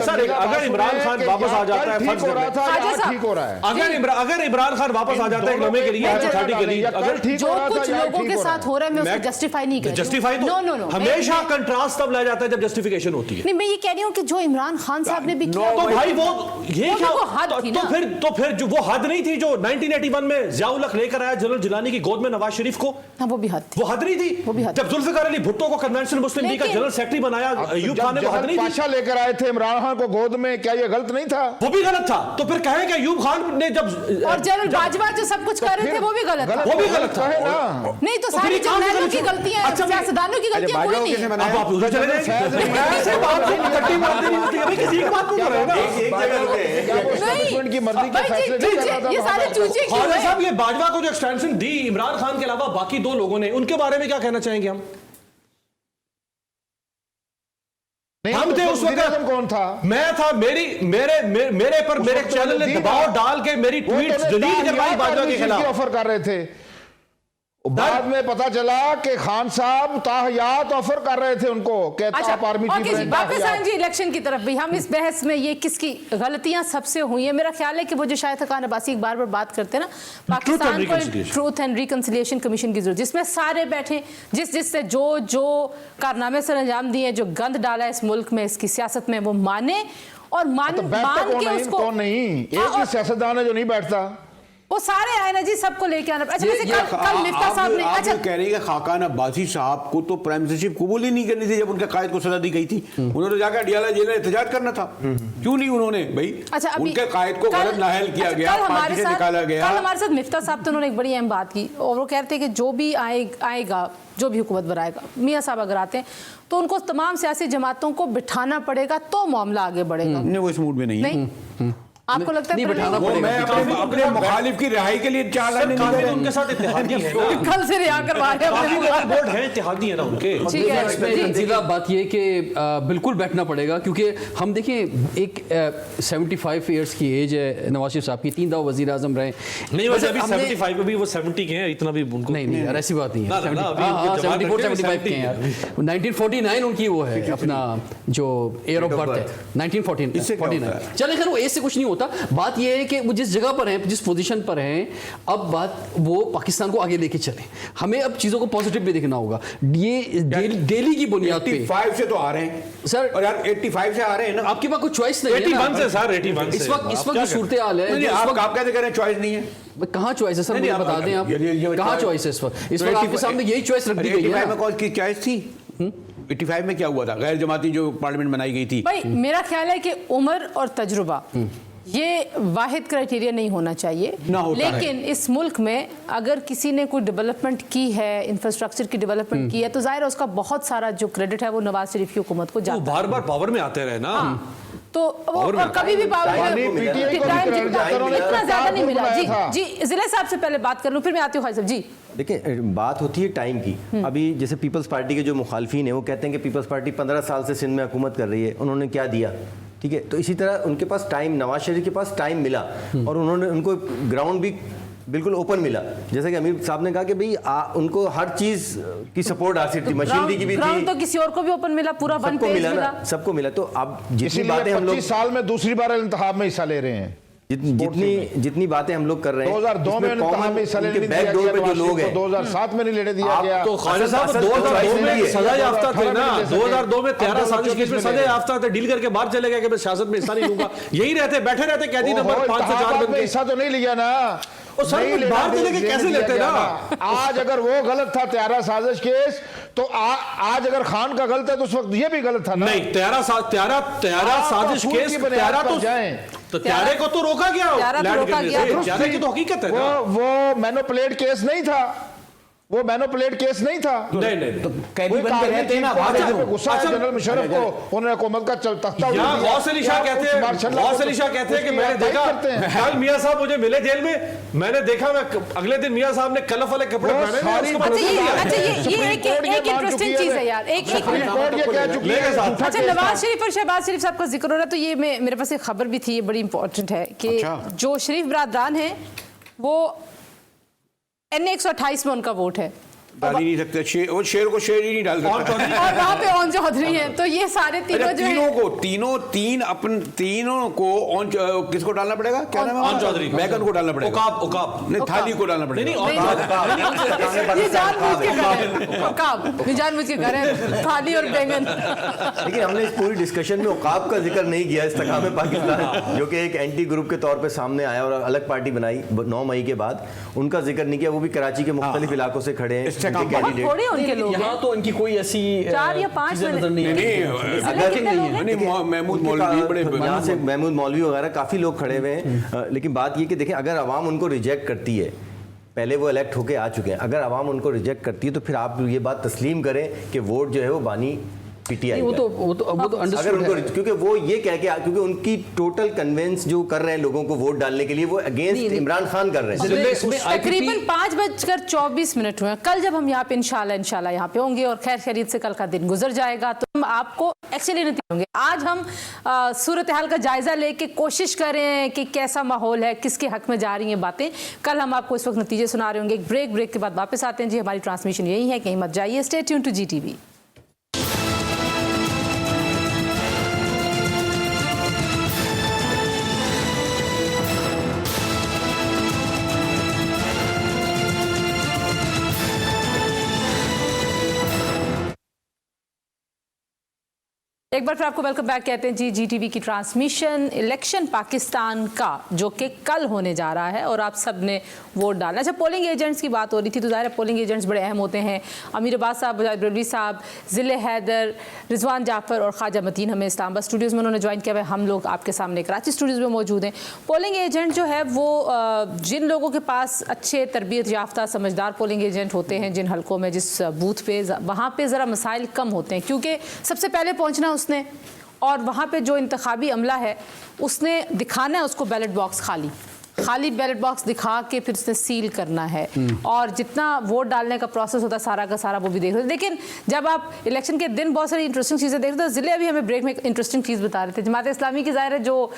सर, अगर इमरान खान वापस आ जाता है, ठीक हो रहा था, ठीक हो रहा है। अगर इमरान खान वापस आ जाता है लम्हे के लिए, पार्टी के लिए, अगर जो कुछ लोगों के साथ हो रहा है मैं उसको जस्टिफाई नहीं कर रही हूं। जस्टिफाई तो नो हमेशा कंट्रास्ट तब लाया जाता है जब जस्टिफिकेशन होती है। नहीं, मैं ये कह रही हूँ कि जो इमरान खान साहब ने भी किया, तो भाई वो ये वो क्या, देखो हद थी ना। तो फिर जो वो हद नहीं थी जो 1981 में ज़ियाउल हक लेकर आया जनरल जिलानी की गोद में नवाज शरीफ को, हाँ, वो भी हद थी। वो हद नहीं थी। वो भी हद जब जुल्फिकार अली भुट्टो को कन्वेंशनल मुस्लिम लीग का जनरल सेक्रेटरी बनाया अयूब खान ने, वो हद नहीं थी। पाशा लेकर आए थे इमरान खान को गोद में, क्या ये गलत नहीं था? वो भी गलत था। तो फिर कहें कि अयूब खान ने जब और जनरल बाजवा जो सब कुछ कर रहे थे वो भी गलत था। वो भी गलत था नहीं, तो सारी जर्नलों की गलतियां, सियासतदान की गलतियां कोई नहीं है। अब आप उधर चले जाएंगे। ऐसे बात से कट्टी मारते नहीं होती है भाई, किसी की बात को कर रहे हो ना। की मर्जी के फैसले नहीं कर रहा था। ये सारे चूचे क्यों ख्वाजा हैं? साहब, ये बाजवा को जो एक्सटेंशन दी इमरान खान के अलावा बाकी 2 लोगों ने, उनके बारे में क्या कहना चाहेंगे हम? हम थे उस वक्त, कौन था? मैं था। मेरे पर मेरे चैनल ने दबाव डाल के मेरी ट्वीट्स डिलीट करवाई बाजवा के खिलाफ। ऑफर कर रहे थे, बाद में पता चला कि खान साहब ताहयात ऑफर कर रहे थे उनको, कहता आप आर्मी चीफ जी, वापस आएं जी इलेक्शन की तरफ भी। हम इस बहस में ये किसकी गलतियां सबसे हुई है, मेरा ख्याल है कि वो जो शाहिद खान अब्बासी एक बार बात करते हैं ना, पाकिस्तान को ट्रूथ एंड रिकंसिलिएशन कमीशन की जरूरत, जिसमें सारे बैठे, जिससे जो कारनामे सर अंजाम दिए, जो गंद डाला है इस मुल्क में, इसकी सियासत में, वो माने और मान के उसको। कौन नहीं, एक ही सियासतदान है जो नहीं बैठता। वो सारे आए ना जी, सबको लेके आना। अच्छा वैसे कल मिफ्ता साहब ने, आप अच्छा कह रहे हैं कि खाकान अब्बासी साहब को तो प्राइम मिनिस्टरशिप कबूल ही नहीं करनी थी जब उनके कायद को सजा दी गई थी। उन्होंने तो जाकर अडियाला जेल में एहतजाज करना था, क्यों नहीं उन्होंने भाई? अच्छा उनके कायद को गलत नाहल किया गया, पार्टी से निकाला गया। कल हमारे साथ मिफ्ता साहब तो उन्होंने एक बड़ी अहम बात की और वो कहते हैं कि जो भी आएगा, जो भी हुकूमत बनाएगा, मियाँ साहब अगर आते हैं तो उनको तमाम सियासी जमातों को बिठाना पड़ेगा तो मामला आगे बढ़ेगा। नहीं, वो इस मूड में नहीं है। आपको लगता है नहीं बिठाना वो मैं अपने मुखालिफ की रिहाई के लिए 4 लाख नहीं उनके साथ इत्तेहादी है ना, कल से रिहा करवा रहे हैं। बोर्ड है, इत्तेहादी है ना उनके। ठीक है तंजीला, बात ये है कि बिल्कुल बैठना पड़ेगा, क्योंकि हम देखें एक 75 ईयर्स की एज है नवाज शरीफ साहब की, 3 दफा वजीर आजम रहे। नहीं वैसे अभी 75 में भी वो 70 के हैं, इतना भी उनको नहीं यार ऐसी बात नहीं है। ना, ना, ना, अभी 74 जवान 75 के हैं यार। 1949 उनकी वो है अपना जो एयर ऑफ बर्थ है, 1949। चले खैर वो एज से कुछ नहीं होता। बात ये है कि वो जिस जगह पर हैं, जिस पोजीशन पर हैं, अब बात वो पाकिस्तान को आगे लेके चले। हमें अब चीज़ों को पॉजिटिव भी देखना होगा। ये डेली की बुनियाद पे 85 से तो आ रहे हैं सर, और यार 85 से आ रहे हैं ना। आपके पास कोई चॉइस नहीं है 81 से सर, 81 से इस वक्त जो सूरत हाल है, नहीं, आप कहते कह रहे हैं चॉइस नहीं है। कहाँ चॉइस है सर? मुझे बता दें आप ये कहाँ चॉइस है इस वक्त? इस वक्त आपके सामने यही चॉइस रख दी गई है 85 ना। में कौन की चॉइस थी? 85 में क्या हुआ था? गैर जमाती जो पार्लियामेंट बनाई गई थी। भाई मेरा ख्याल है कि उम्र और तजुर्बा ये वाहिद क्राइटेरिया नहीं होना चाहिए, ना होता लेकिन इस मुल्क में अगर किसी ने कोई डेवलपमेंट की है, इंफ्रास्ट्रक्चर की डेवलपमेंट की है, तो जाहिर है उसका बहुत सारा जो क्रेडिट है वो नवाज शरीफ की हुकूमत को वो जाता है। बार बार पावर में आते रहे ना। तो वो और कभी भी पावर में इतना ज्यादा नहीं मिला। जी जी, जिले साहब से पहले बात कर लूं, फिर मैं आती हूँ खालिद साहब जी। देखिए बात होती है टाइम की। अभी जैसे पीपल्स पार्टी के जो मुखालफिन है वो कहते हैं कि पीपल्स पार्टी 15 साल से सिंध में हुकूमत कर रही है, उन्होंने क्या दिया? ठीक है, तो इसी तरह उनके पास टाइम, नवाज शरीफ के पास टाइम मिला और उन्होंने उनको ग्राउंड भी बिल्कुल ओपन मिला। जैसे कि अमीर साहब ने कहा कि भाई उनको हर चीज की सपोर्ट हासिल थी, मशीनरी की भी थी, तो किसी और को भी ओपन मिला, पूरा वन सबको पेज मिला मिला ना, सबको मिला। तो अब जितनी बातें इसीलिए हम लोग 25 साल में दूसरी बार इंतखाब में हिस्सा ले रहे हैं। जितनी बातें हम लोग कर रहे हैं 2002 में इंतखाब में हिस्सा लेने नहीं दिया बैकडोर पे गया, जो लोग हैं 2007 में नहीं लेने दिया गया। तो ख्वाजा साहब 2002 में सजा याफ्ता थे ना, 2002 में 13 साजिश केस में सजा याफ्ता थे, डील करके बाहर चले गए कि मैं सियासत में हिस्सा नहीं लूंगा। यही रहते, बैठे रहते कैदी नंबर 5 से 4 बन के। हिस्सा तो नहीं लिया ना, और सर बाहर चले के कैसे लेते ना? आज अगर वो गलत था 13 साजिश केस, तो आज अगर खान का गलत है तो उस वक्त ये भी गलत था ना। नहीं, 13 साजिश केस, 13 तो 13 को तो रोका गया, 13 की तो हकीकत है ना। वो मैनिपुलेट केस नहीं था, वो मैनिपुलेट केस नहीं था। नहीं तो कैदी बन के रहते हैं ना, गुस्सा है जनरल मुशर्रफ को, उन्होंने हुकूमत का तख्ता गौस अली शाह कहते हैं कि मैंने देखा कल मियां साहब मुझे मिले जेल में, मैंने देखा, मैं अगले दिन मियां साहब ने कलफ वाले कपड़े पहने हैं, उसके बाद ये एक इंटरेस्टिंग चीज है यार। अच्छा, नवाज शरीफ और शहबाज शरीफ साहब का जिक्र हो रहा है, तो ये मेरे पास एक खबर भी थी, ये बड़ी इंपॉर्टेंट है कि जो शरीफ बरादरान है वो NA 128 में उनका वोट है, डाल ही नहीं सकते, वो शेर को शेर ही नहीं डाल सकता। और वहाँ पे ऑन चौधरी हैं, तो ये सारे तीनों जो हैं तीनों को किसको डालना पड़ेगा? क्या नाम है? ऑन चौधरी, बैगन को डालना पड़ेगा, उकाब नहीं थाली को डालना पड़ेगा। ये जानबूझ के कर रहे हैं, उकाब ये जानबूझ के कर रहे हैं, थाली और बैंगन। लेकिन हमने इस पूरी डिस्कशन में औकाब का जिक्र नहीं किया। इस्तेकाम पाकिस्तान जो कि एक एंटी ग्रुप के तौर पे सामने आया और अलग पार्टी बनाई 9 मई के बाद, उनका जिक्र नहीं किया। वो भी कराची के मुख्तलिफ इलाकों से खड़े हैं कैंडिडेट। थोड़े उनके लोग यहाँ तो इनकी कोई ऐसी 4 या 5 नजर नहीं है। महमूद मौलवी बड़े यहाँ से महमूद मौलवी वगैरह काफ़ी लोग खड़े हुए हैं। लेकिन बात ये कि देखें, अगर आवाम उनको रिजेक्ट करती है, पहले वो इलेक्ट होके आ चुके हैं, अगर आवाम उनको रिजेक्ट करती है तो फिर आप ये बात तस्लीम करें कि वोट जो है वो बानी PTI वो तो अगर उनको, क्योंकि वो ये कह के, क्योंकि उनकी टोटल कन्वेंस जो कर रहे हैं लोगों को वोट डालने के लिए, वो अगेंस्ट इमरान खान कर रहे हैं। तकरीबन 5:24 हुए हैं। कल जब हम यहाँ पे इंशाल्लाह यहाँ पे होंगे और खैर खैरियत से कल का दिन गुजर जाएगा, तो हम आपको एक्चुअली नहीं होंगे। आज हम सूरत हाल का जायजा लेके कोशिश कर रहे हैं कि कैसा माहौल है, किसके हक में जा रही हैं बातें। कल हम आपको इस वक्त नतीजे सुना रहे होंगे। एक ब्रेक के बाद वापस आते हैं जी। हमारी ट्रांसमिशन यही है, कहीं मत जाइए। Stay tune to GTV। एक बार फिर आपको वेलकम बैक कहते हैं जी जीटीवी की ट्रांसमिशन इलेक्शन पाकिस्तान का जो कि कल होने जा रहा है और आप सब ने वोट डालना। अच्छा, पोलिंग एजेंट्स की बात हो रही थी तो ज़ाहिर है पोलिंग एजेंट्स बड़े अहम होते हैं। अमीर अब्बास साहब, बरेलवी साहब, ज़िले हैदर, रिजवान जाफ़र और ख्वाजा मतीन हमें इस्लामाबाद स्टूडियोज़ में उन्होंने ज्वाइन किया है। हम लोग आपके सामने कराची स्टूडियोज़ में मौजूद हैं। पोलिंग एजेंट जो है वो जिन लोगों के पास अच्छे तरबियत याफ्ता समझदार पोलिंग एजेंट होते हैं जिन हलकों में जिस बूथ पे वहाँ पे ज़रा मसाइल कम होते हैं क्योंकि सबसे पहले पहुँचना उसने और वहाँ पे जो इंतखाबी अमला है उसने दिखाना है उसको बैलेट बॉक्स खाली बैलेट बॉक्स दिखा के फिर उसने सील करना है और जितना वोट डालने का प्रोसेस होता है सारा का सारा वो भी देख रहे हैं। लेकिन जब आप इलेक्शन के दिन बहुत सारी इंटरेस्टिंग चीज़ें देख रहे हो तो ज़िले अभी हमें ब्रेक में इंटरेस्टिंग चीज़ बता रहे थे। जमात इस्लामी की ज़ाहिर है जो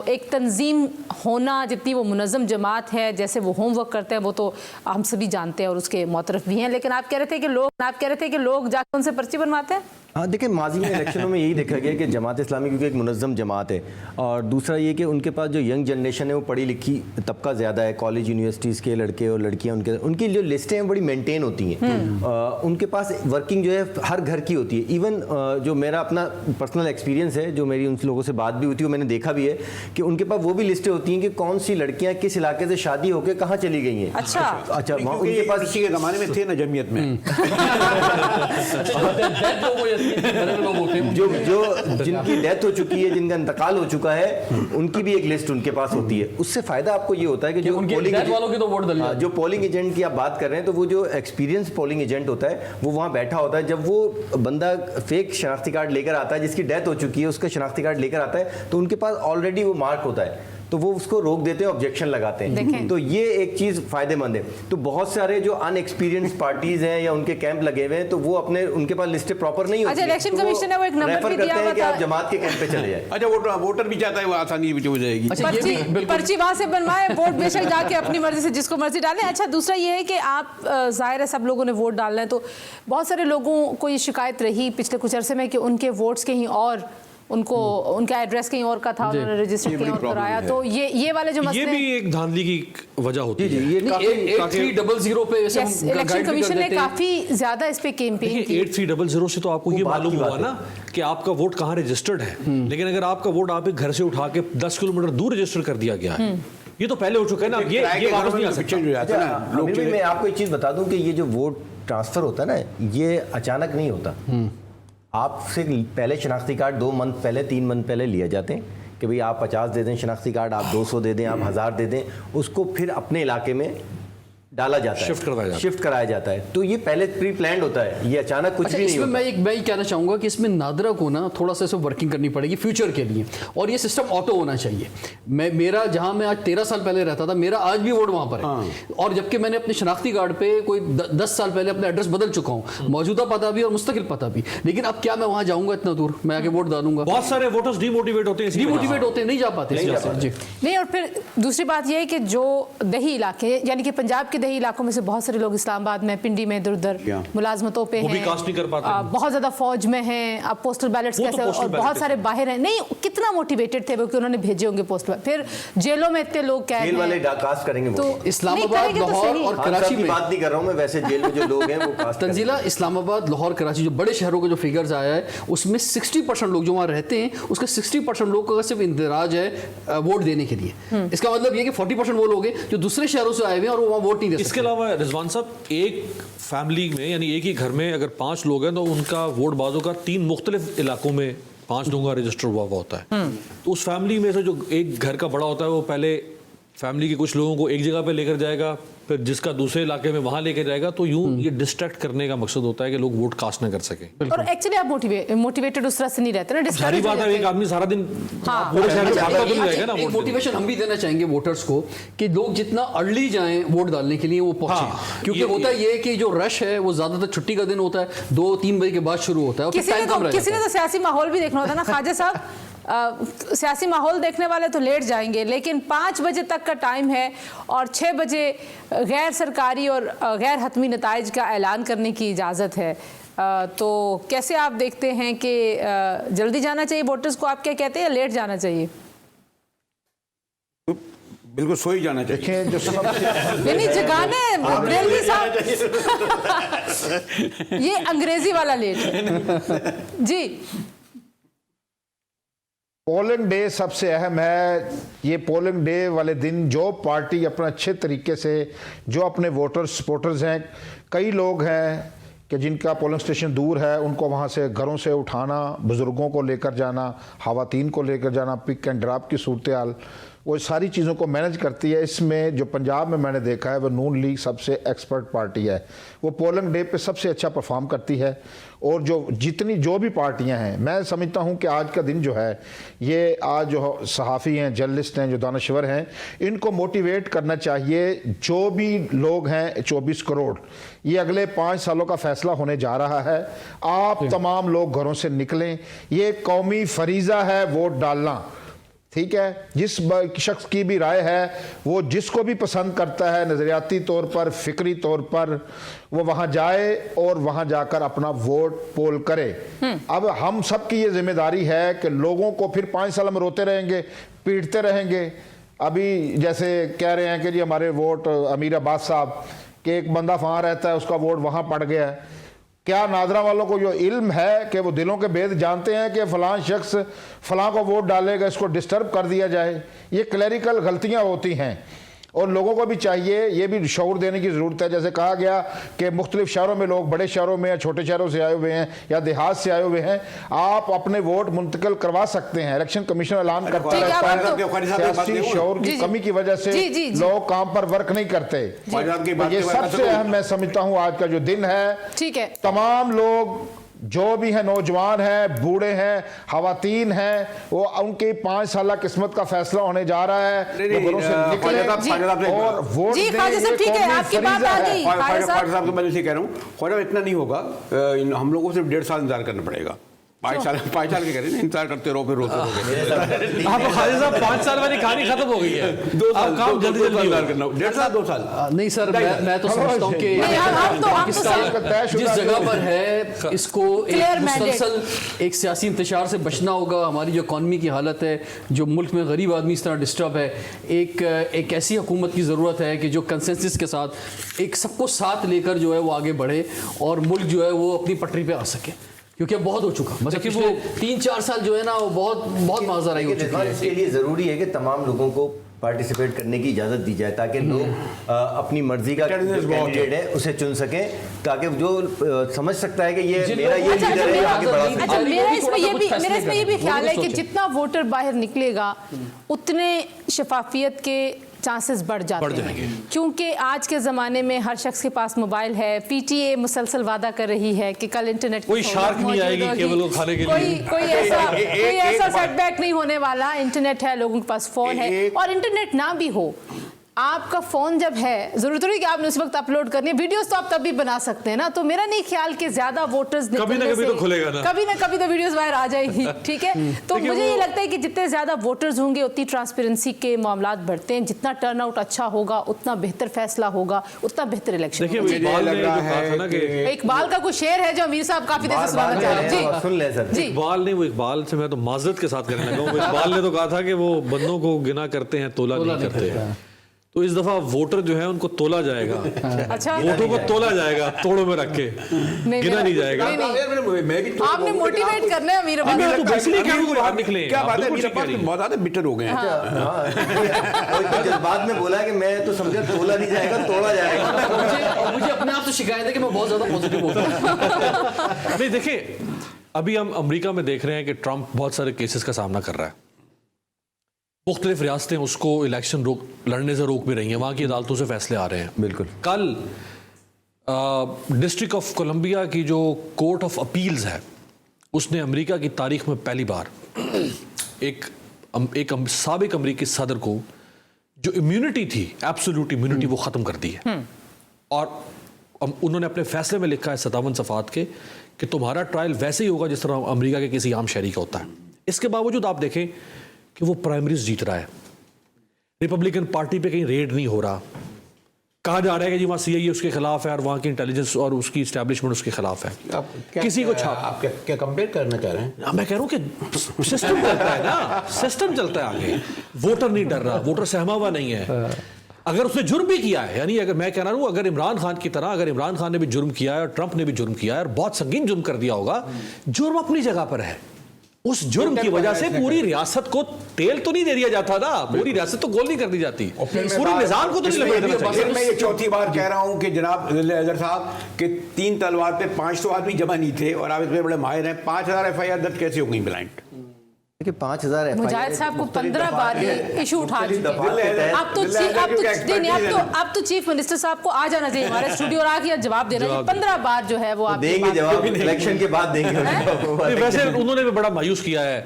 एक तंजीम होना जितनी वो मुनज़्ज़म जमात है जैसे वो होमवर्क करते हैं वो तो हम सभी जानते हैं और उसके मोतरफ भी हैं। लेकिन आप कह रहे थे कि लोग जाकर उनसे पर्ची बनवाते हैं। हाँ, देखिए माजी में इलेक्शनों में यही देखा गया कि जमात इस्लामी क्योंकि एक मुनज़्ज़म जमात है और दूसरा ये कि उनके पास जो यंग जनरेशन है वो पढ़ी लिखी तबका ज़्यादा है। कॉलेज यूनिवर्सिटीज़ के लड़के और लड़कियाँ उनकी जो लिस्टें हैं बड़ी मेंटेन होती हैं। उनके पास वर्किंग जो है हर घर की होती है। इवन जो मेरा अपना पर्सनल एक्सपीरियंस है जो मेरी उन लोगों से बात भी होती है मैंने देखा भी है कि उनके पास वो भी लिस्टें होती हैं कि कौन सी लड़कियाँ किस इलाके से शादी होकर कहाँ चली गई हैं। अच्छा उनके पास किसी के ज़माने में थे ना जमीयत में जो जिनकी डेथ हो चुकी है जिनका इंतकाल हो चुका है उनकी भी एक लिस्ट उनके पास होती है। उससे फायदा आपको ये होता है कि जो जो पोलिंग एजेंट की आप बात कर रहे हैं तो वो जो एक्सपीरियंस पोलिंग एजेंट होता है वो वहाँ बैठा होता है। जब वो बंदा फेक शनाख्ती कार्ड लेकर आता है जिसकी डेथ हो चुकी है उसका शनाख्ती कार्ड लेकर आता है तो उनके पास ऑलरेडी वो मार्क होता है तो वो उसको रोक देते हैं, ऑब्जेक्शन लगाते हैं। तो ये एक चीज़ फायदेमंद है। तो बहुत सारे जो अनएक्सपीरियंस पार्टीज हैं या उनके कैंप लगे हुए हैं तो वो उनके पास लिस्टें प्रॉपर नहीं होती। अच्छा, इलेक्शन कमीशन ने वो एक नंबर भी दिया हुआ कि आप जमात के कैंप पे चले जाए। अच्छा, वोटर भी चाहता है वो आसानी हो जाएगी। पर्ची वहां से बनवाए, वोट बेशक जाके अपनी मर्जी से जिसको मर्जी डालें। अच्छा, दूसरा ये है कि आप जाहिर है सब लोगों ने वोट डालना है तो बहुत सारे लोगों को ये शिकायत रही पिछले कुछ अरसे में कि उनके वोट्स कहीं और उनका एड्रेस कहीं और का था उन्होंने रजिस्टर कहीं और कराया। तो ये वाले जो मसले ये भी एक धांधली की वजह होती है। ये 8300 पे इलेक्शन कमीशन ने काफी ज्यादा इस पे कैंपेन की। 8300 से तो आपको ये मालूम हुआ ना कि आपका वोट कहाँ रजिस्टर्ड है। लेकिन अगर आपका वोट आप घर से उठा के 10 किलोमीटर दूर रजिस्टर कर दिया गया है ये तो पहले हो चुका है ना। ये वापस नहीं आ सकता। मैं आपको एक चीज़ बता दूं कि ये जो वोट ट्रांसफ़र होता है ना ये अचानक नहीं होता। आपसे पहले शनाख्ती कार्ड 2 मंथ पहले 3 मंथ पहले लिए जाते हैं कि भाई आप 50 दे दें शनाख्ती कार्ड, आप 200 दे दें, आप 1000 दे दें, उसको फिर अपने इलाके में डाला जाता है, शिफ्ट कराया जाता है। तो ये पहले प्री प्लान्ड होता है, ये अचानक कुछ भी नहीं होता। मैं ये कहना चाहूँगा कि इसमें नादरा को ना थोड़ा सा इसमें वर्किंग करनी पड़ेगी फ्यूचर के लिए और ये सिस्टम ऑटो होना चाहिए। मेरा जहाँ मैं आज 13 साल पहले रहता था मेरा आज भी वोट वहाँ पर है और जबकि मैंने अपने शनाख्ती कार्ड पे कोई 10 साल पहले अपना एड्रेस बदल चुका हूँ, मौजूदा पता भी और मुस्तकिल पता भी। लेकिन अब क्या मैं वहाँ जाऊँगा इतना दूर, मैं आके वोट डालूंगा? बहुत सारे वोटर्स डिमोटिवेट होते हैं, नहीं जा पाते। नहीं, और फिर दूसरी बात यह है कि जो दही इलाके यानी कि पंजाब के दही इलाकों में से बहुत सारे लोग इस्लामाबाद में, पिंडी में, इधर उधर मुलाजमतों पे हैं, कास्ट नहीं कर पाते, बहुत ज्यादा फौज में हैं, अब पोस्टल बैलेट्स कैसे और बहुत सारे बाहर हैं। नहीं, कितना मोटिवेटेड थे वो कि उन्होंने भेजे होंगे पोस्टल, फिर जेलों में इतने लोग कैद हैं। वाले कास्ट करेंगे तो इस्लामाबाद, लाहौर और कराची में बात नहीं कर रहा हूं मैं, वैसे जेल में जो लोग हैं वो कास्ट तंजीला इस्लामाबाद, लाहौर, कराची जो बड़े शहरों के जो फिगर्स आया है उसमें 60% लोग जो वहाँ रहते हैं उसका 60% लोग का सिर्फ इंदराज है वोट देने के लिए। इसका मतलब ये कि 40% वो लोग हैं जो दूसरे शहरों से आए हुए हैं और वो वहाँ वोट नहीं दे सकते। इसके अलावा रिजवान साहब, एक फैमिली में यानी एक ही घर में अगर 5 लोग हैं तो उनका वोट बाजों का 3 मुख्तलिफ इलाकों में 5 लोगों का रजिस्टर हुआ होता है। तो उस फैमिली में से जो एक घर का बड़ा होता है वो पहले फैमिली के कुछ लोगों को एक जगह पे लेकर जाएगा, फिर जिसका दूसरे इलाके में वहां लेकर जाएगा। तो यूं ये डिस्ट्रैक्ट करने का मकसद होता है कि लोग वोट कास्ट ना कर सकें। और एक्चुअली आप मोटिवेटेड उस तरह से नहीं रहते ना, सारी बात है एक आदमी सारा दिन पूरे शहर में भागता तो नहीं रहेगा ना। एक मोटिवेशन हम भी देना चाहेंगे वोटर्स को कि लोग जितना अर्ली जाएं वोट डालने के लिए वो पहुंचे, क्योंकि होता ये है कि जो रश है वो ज्यादातर छुट्टी का दिन होता है, 2-3 बजे के बाद शुरू होता है। किसी ने तो सियासी माहौल भी देखना होता है ना ख्वाजा साहब। सियासी माहौल देखने वाले तो लेट जाएंगे, लेकिन 5 बजे तक का टाइम है और 6 बजे गैर सरकारी और गैर हतमी नताइज का ऐलान करने की इजाज़त है। तो कैसे आप देखते हैं कि जल्दी जाना चाहिए वोटर्स को, आप क्या कहते हैं, या लेट जाना चाहिए? बिल्कुल सो ही जाना चाहिए। नहीं जगाने बरेलवी साहब ये अंग्रेजी वाला लेट है जी। पोलिंग डे सबसे अहम है। ये पोलिंग डे वाले दिन जो पार्टी अपना अच्छे तरीके से, जो अपने वोटर्स सपोर्टर्स हैं, कई लोग हैं कि जिनका पोलिंग स्टेशन दूर है, उनको वहाँ से घरों से उठाना, बुज़ुर्गों को लेकर जाना, ख़वातीन को लेकर जाना, पिक एंड ड्रॉप की सूरत हाल, वो सारी चीज़ों को मैनेज करती है। इसमें जो पंजाब में मैंने देखा है वो नून लीग सबसे एक्सपर्ट पार्टी है, वो पोलिंग डे पे सबसे अच्छा परफॉर्म करती है। और जो भी पार्टियां हैं, मैं समझता हूं कि आज का दिन जो है, ये आज जो सहाफ़ी हैं, जर्नलिस्ट हैं, जो दानश्वर हैं, इनको मोटिवेट करना चाहिए। जो भी लोग हैं 24 करोड़, ये अगले 5 सालों का फैसला होने जा रहा है। आप तमाम लोग घरों से निकलें, ये कौमी फरीज़ा है वोट डालना, ठीक है। जिस शख्स की भी राय है, वो जिसको भी पसंद करता है नज़रियाती तौर पर, फिक्री तौर पर, वो वहाँ जाए और वहाँ जाकर अपना वोट पोल करे। अब हम सब की ये जिम्मेदारी है कि लोगों को फिर 5 साल में रोते रहेंगे, पीटते रहेंगे। अभी जैसे कह रहे हैं कि जी हमारे वोट अमीर अब्बास साहब के, एक बंदा वहाँ रहता है, उसका वोट वहाँ पड़ गया है। क्या नादरा वालों को जो इल्म है कि वो दिलों के भेद जानते हैं कि फ़लाँ शख्स फ़लाँ को वोट डालेगा, इसको डिस्टर्ब कर दिया जाए? ये क्लैरिकल गलतियां होती हैं और लोगों को भी चाहिए, ये भी शऊर देने की ज़रूरत है। जैसे कहा गया कि मुख्तलिफ शहरों में लोग, बड़े शहरों में या छोटे शहरों से आए हुए हैं या देहात से आए हुए हैं, आप अपने वोट मुंतकिल करवा सकते हैं। इलेक्शन कमीशन ऐलान करता रहता है, सियासी शऊर की कमी की वजह से लोग काम पर वर्क नहीं करते। ये सबसे अहम मैं समझता हूँ आज का जो दिन है। ठीक है, तमाम लोग जो भी हैं, नौजवान हैं, बूढ़े हैं, खवातीन हैं, वो उनकी 5 साल किस्मत का फैसला होने जा रहा है। घरों से निकले और वोट जी ख्वाजा साहब, ठीक है, आपकी बात आ गई। ख्वाजा साहब तो मैं इसे कह रहा हूँ, ख्वाजा इतना नहीं होगा, हम लोगों को सिर्फ 1.5 साल इंतजार करना पड़ेगा। 5 साल के कह रहे हैं, इंतजार करते रहो, फिर रोते रहोगे। आप ख्वाजा साहब 5 साल वाली कहानी खत्म हो गई है, 2 साल काम जल्दी इंतजार करना, 1.5 साल 2 साल नहीं सर, मैं तो समझता हूँ कि पाकिस्तान जिस जगह पर है, इसको एक मुसलसल एक सियासी इंतशार से बचना होगा। हमारी जो इकॉनमी की हालत है, जो मुल्क में गरीब आदमी इस तरह डिस्टर्ब है, एक ऐसी हुकूमत की ज़रूरत है कि जो कंसेंसस के साथ एक सबको साथ लेकर जो है वो आगे बढ़े और मुल्क जो है वो अपनी पटरी पे आ सके, क्योंकि अब बहुत हो चुका। मतलब कि वो 3-4 साल जो है ना, वो बहुत माजराई हो चुकी है। इसके लिए ज़रूरी है कि तमाम लोगों को पार्टिसिपेट करने की इजाज़त दी जाए, ताकि लोग अपनी मर्जी का कैंडिडेट है उसे चुन सकें, ताकि जो समझ सकता है कि ये मेरा ये लीडर है, आगे बढ़ा सकता है। अच्छा, मेरा इसमें ये भी ख्याल है कि जितना वोटर बाहर निकलेगा, उतने शफाफियत के चांसेस बढ़ जाते हैं, क्योंकि आज के ज़माने में हर शख्स के पास मोबाइल है। पीटीए मुसलसल वादा कर रही है कि कल इंटरनेट कोई शार्क नहीं आएगी केवल वो खाने के लिए, कोई ऐसा सेटबैक नहीं होने वाला। इंटरनेट है, लोगों के पास फ़ोन है, और इंटरनेट ना भी हो, आपका फ़ोन जब है, ज़रूरत नहीं कि आपने उस वक्त अपलोड करनी है वीडियोस, तो आप तब भी बना सकते हैं ना। तो मेरा नहीं ख्याल कि ज़्यादा वोटर्स कभी ना कभी तो खुलेगा ना, कभी तो वीडियोस बाहर आ जाएगी, ठीक है। तो मुझे ये लगता है कि जितने ज़्यादा वोटर्स होंगे, उतनी ट्रांसपेरेंसी के मामलात बढ़ते हैं। जितना टर्नआउट अच्छा होगा, उतना बेहतर फैसला होगा, उतना बेहतर इलेक्शन। इकबाल का कोई शेर है जो अमीर साहब काफ़ी देर से सुनाना चाह रहे हैं। सुन ले सर। इकबाल नहीं, वो इकबाल से मैं तो माजरत के साथ कहने लगा हूँ। इकबाल ने तो कहा था कि वो बंदों को गिना करते हैं, तोला नहीं करते हैं। तो इस दफा वोटर जो है उनको तोला जाएगा, अच्छा, वोटों को तोला जाएगा, तोड़ों में रख के, गिना नहीं जाएगा। आपने मोटिवेट करना है अमीर अब्बास तो इसलिए बाहर निकले। क्या बात है, अमीर अब्बास बहुत ज्यादा बिटर हो गए हैं। जज्बात में बोला कि मैं तो समझा तोला नहीं जाएगा, तोड़ा जाएगा। मुझे अपने आप से शिकायत है कि मैं बहुत ज्यादा पॉजिटिव होता हूं। नहीं, देखिए, अभी हम अमेरिका में देख रहे हैं कि ट्रंप बहुत सारे केसेस का सामना कर रहा है। मुख्तलिफ रियासतें उसको इलेक्शन लड़ने से रोक भी रही हैं, वहाँ की अदालतों से फैसले आ रहे हैं। बिल्कुल। कल डिस्ट्रिक्ट ऑफ कोलंबिया की जो कोर्ट ऑफ अपील्स है, उसने अमेरिका की तारीख में पहली बार एक साबिक अमेरिकी सदर को जो इम्यूनिटी थी, एब्सोल्यूट इम्यूनिटी, वो ख़त्म कर दी है। और उन्होंने अपने फैसले में लिखा है 57 सफ़ात के कि तुम्हारा ट्रायल वैसे ही होगा जिस तरह अमेरिका के किसी आम शहरी का होता है। इसके बावजूद आप देखें कि वो प्राइमरीज जीत रहा है, रिपब्लिकन पार्टी पे कहीं रेड नहीं हो रहा। कहा जा रहा है कि जी वहाँ सीआईए उसके खिलाफ है और वहाँ की इंटेलिजेंस और उसकी इस्टेब्लिशमेंट उसके खिलाफ है। किसी को आप क्या कंपेयर करना चाह रहे हैं? मैं कह रहा हूँ कि सिस्टम चलता है ना, सिस्टम चलता है आगे। वोटर नहीं डर रहा, वोटर सहमा हुआ नहीं है। अगर उसने जुर्म भी किया है, यानी अगर मैं कह रहा हूँ, अगर इमरान खान की तरह, अगर इमरान खान ने भी जुर्म किया है और ट्रंप ने भी जुर्म किया है और बहुत संगीन जुर्म कर दिया होगा, जुर्म अपनी जगह पर है, उस जुर्म की वजह से पूरी रियासत को तेल तो नहीं दे दिया जाता ना, पूरी रियासत तो गोल नहीं कर दी जाती, पूरे निजाम को तो नहीं लपेट देना चाहिए। फिर मैं ये चौथी बार कह रहा हूं कि जनाब अजहर साहब के 3 तलवार पे 500 आदमी जमा नहीं थे और आप इसमें बड़े माहिर हैं। 5000 FIR दर्ज कैसे हो गई ब्लाइंड? देखिए 5000 मुजाहिद साहब को 15 बार ये इशू उठा चुके हैं। अब तो चीफ मिनिस्टर साहब को आ जाना चाहिए हमारे स्टूडियो और आके जवाब देना चाहिए। 15 बार जो है वो आप देंगे जवाब, इलेक्शन के बाद देंगे। वैसे उन्होंने भी बड़ा मायूस किया है,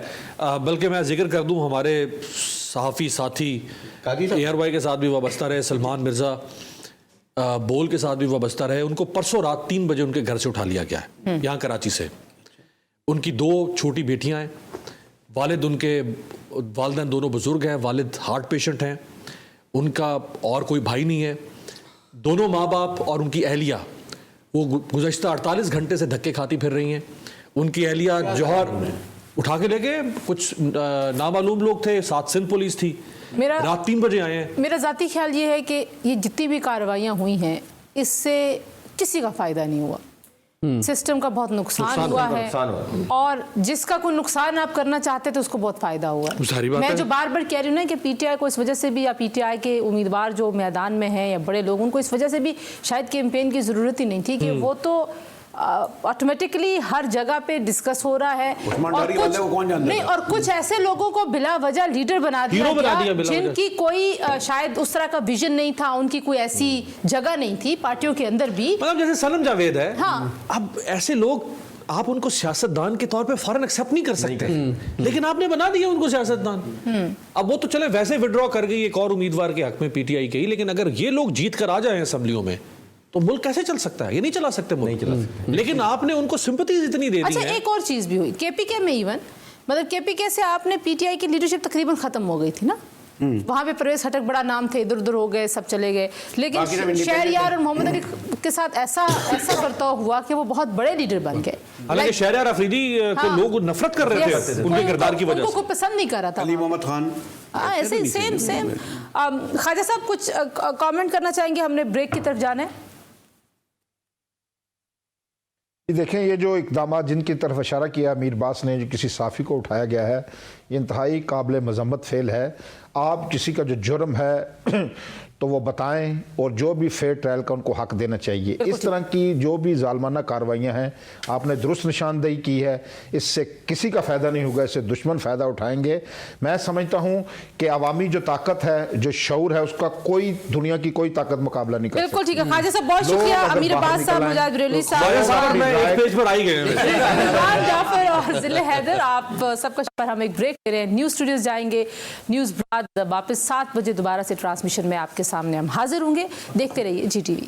बल्कि मैं जिक्र कर दूं हमारे सहाफ़ी साथी एयरवाई के साथ भी वाबस्ता रहे, सलमान मिर्ज़ा बोल के साथ भी वाबस्ता रहे, उनको परसों रात 3 बजे उनके घर से उठा लिया गया है यहाँ कराची से। उनकी 2 छोटी बेटियां हैं, वालिद उनके वालिदैन दोनों बुजुर्ग हैं, वालिद हार्ट पेशेंट हैं, उनका और कोई भाई नहीं है। दोनों माँ बाप और उनकी अहलिया वो गुज़श्ता 48 घंटे से धक्के खाती फिर रही हैं। उनकी अहलिया जौहर उठा के ले गए, कुछ नामालूम लोग थे, साथ सिंध पुलिस थी, रात 3 बजे आए हैं। मेरा ज़ाती ख्याल ये है कि ये जितनी भी कार्रवाइयाँ हुई हैं इससे किसी का फ़ायदा नहीं हुआ, सिस्टम का बहुत नुकसान हुआ है, और जिसका कोई नुकसान आप करना चाहते थे उसको बहुत फायदा हुआ है। मैं जो बार बार कह रही हूँ ना कि पीटीआई को इस वजह से भी, या पीटीआई के उम्मीदवार जो मैदान में हैं या बड़े लोग, उनको इस वजह से भी शायद कैंपेन की ज़रूरत ही नहीं थी कि वो तो ऑटोमेटिकली हर जगह पे डिस्कस हो रहा है, और कुछ ऐसे लोगों को बिला वजह लीडर बना दिया गया जिनकी कोई शायद उस तरह का विजन नहीं था, उनकी कोई ऐसी जगह नहीं थी पार्टियों के अंदर भी, मतलब जैसे सनम जावेद है। हाँ, अब ऐसे लोग आप उनको सियासतदान के तौर पे फौरन एक्सेप्ट नहीं कर सकते, लेकिन आपने बना दिया उनको सियासतदान। अब वो तो चले वैसे विड्रॉ कर गई एक और उम्मीदवार के हक में पीटीआई के ही, लेकिन अगर ये लोग जीत कर आ जाए असेंबलियों में तो मुल्क कैसे चल सकता है? ये नहीं चला सकते मुल्क, नहीं चला सकते। लेकिन आपने उनको सिंपैथीज इतनी दे दी अच्छा, एक और चीज भी हुई केपीके में, इवन मतलब केपीके से आपने पीटीआई की लीडरशिप तकरीबन खत्म हो गई थी ना, वहां पे परवेज खटक बड़ा नाम थे, इधर उधर हो गए, सब चले गए, लेकिन शहरयार और मोहम्मद अली के साथ ऐसा बर्ताव हुआ कि वो बहुत बड़े लीडर बन गए। हालांकि शहरयार अफरीदी को लोग नफरत कर रहे थे उनके किरदार की वजह से, उनको पसंद नहीं कर रहा था। अली मोहम्मद खान ऐसे ही सेम। ख्वाजा साहब कुछ कमेंट करना चाहेंगे? हमने ब्रेक की तरफ जाना है। देखें, ये जो इकदाम जिनकी तरफ इशारा किया मीर बास ने, जो किसी साफ़ी को उठाया गया है, ये इंतहाई काबिल मज़म्मत फ़ेल है। आप किसी का जो जुर्म है तो वो बताएं, और जो भी फेयर ट्रायल का उनको हक देना चाहिए। इस तरह की जो भी जालमाना कार्रवाइयाँ हैं आपने दुरुस्त निशानदेही की है, इससे किसी का फ़ायदा नहीं होगा, इससे दुश्मन फ़ायदा उठाएंगे। मैं समझता हूँ कि अवामी जो ताकत है, जो शऊर है, उसका कोई दुनिया की कोई ताकत मुकाबला नहीं कर सकती। बिल्कुल ठीक है ख्वाजा साहब, बहुत शुक्रिया। अमीर अब्बास साहब, मुजाहिद बरेलवी साहब, जाफर और जिले हैदर, आप सबका शुक्र। हम एक ब्रेक ले रहे हैं, न्यूज़ स्टूडियोज जाएंगे, न्यूज़ बाद वापस 7 बजे दोबारा से ट्रांसमिशन में आपके सामने हम हाजिर होंगे। देखते रहिए GTV।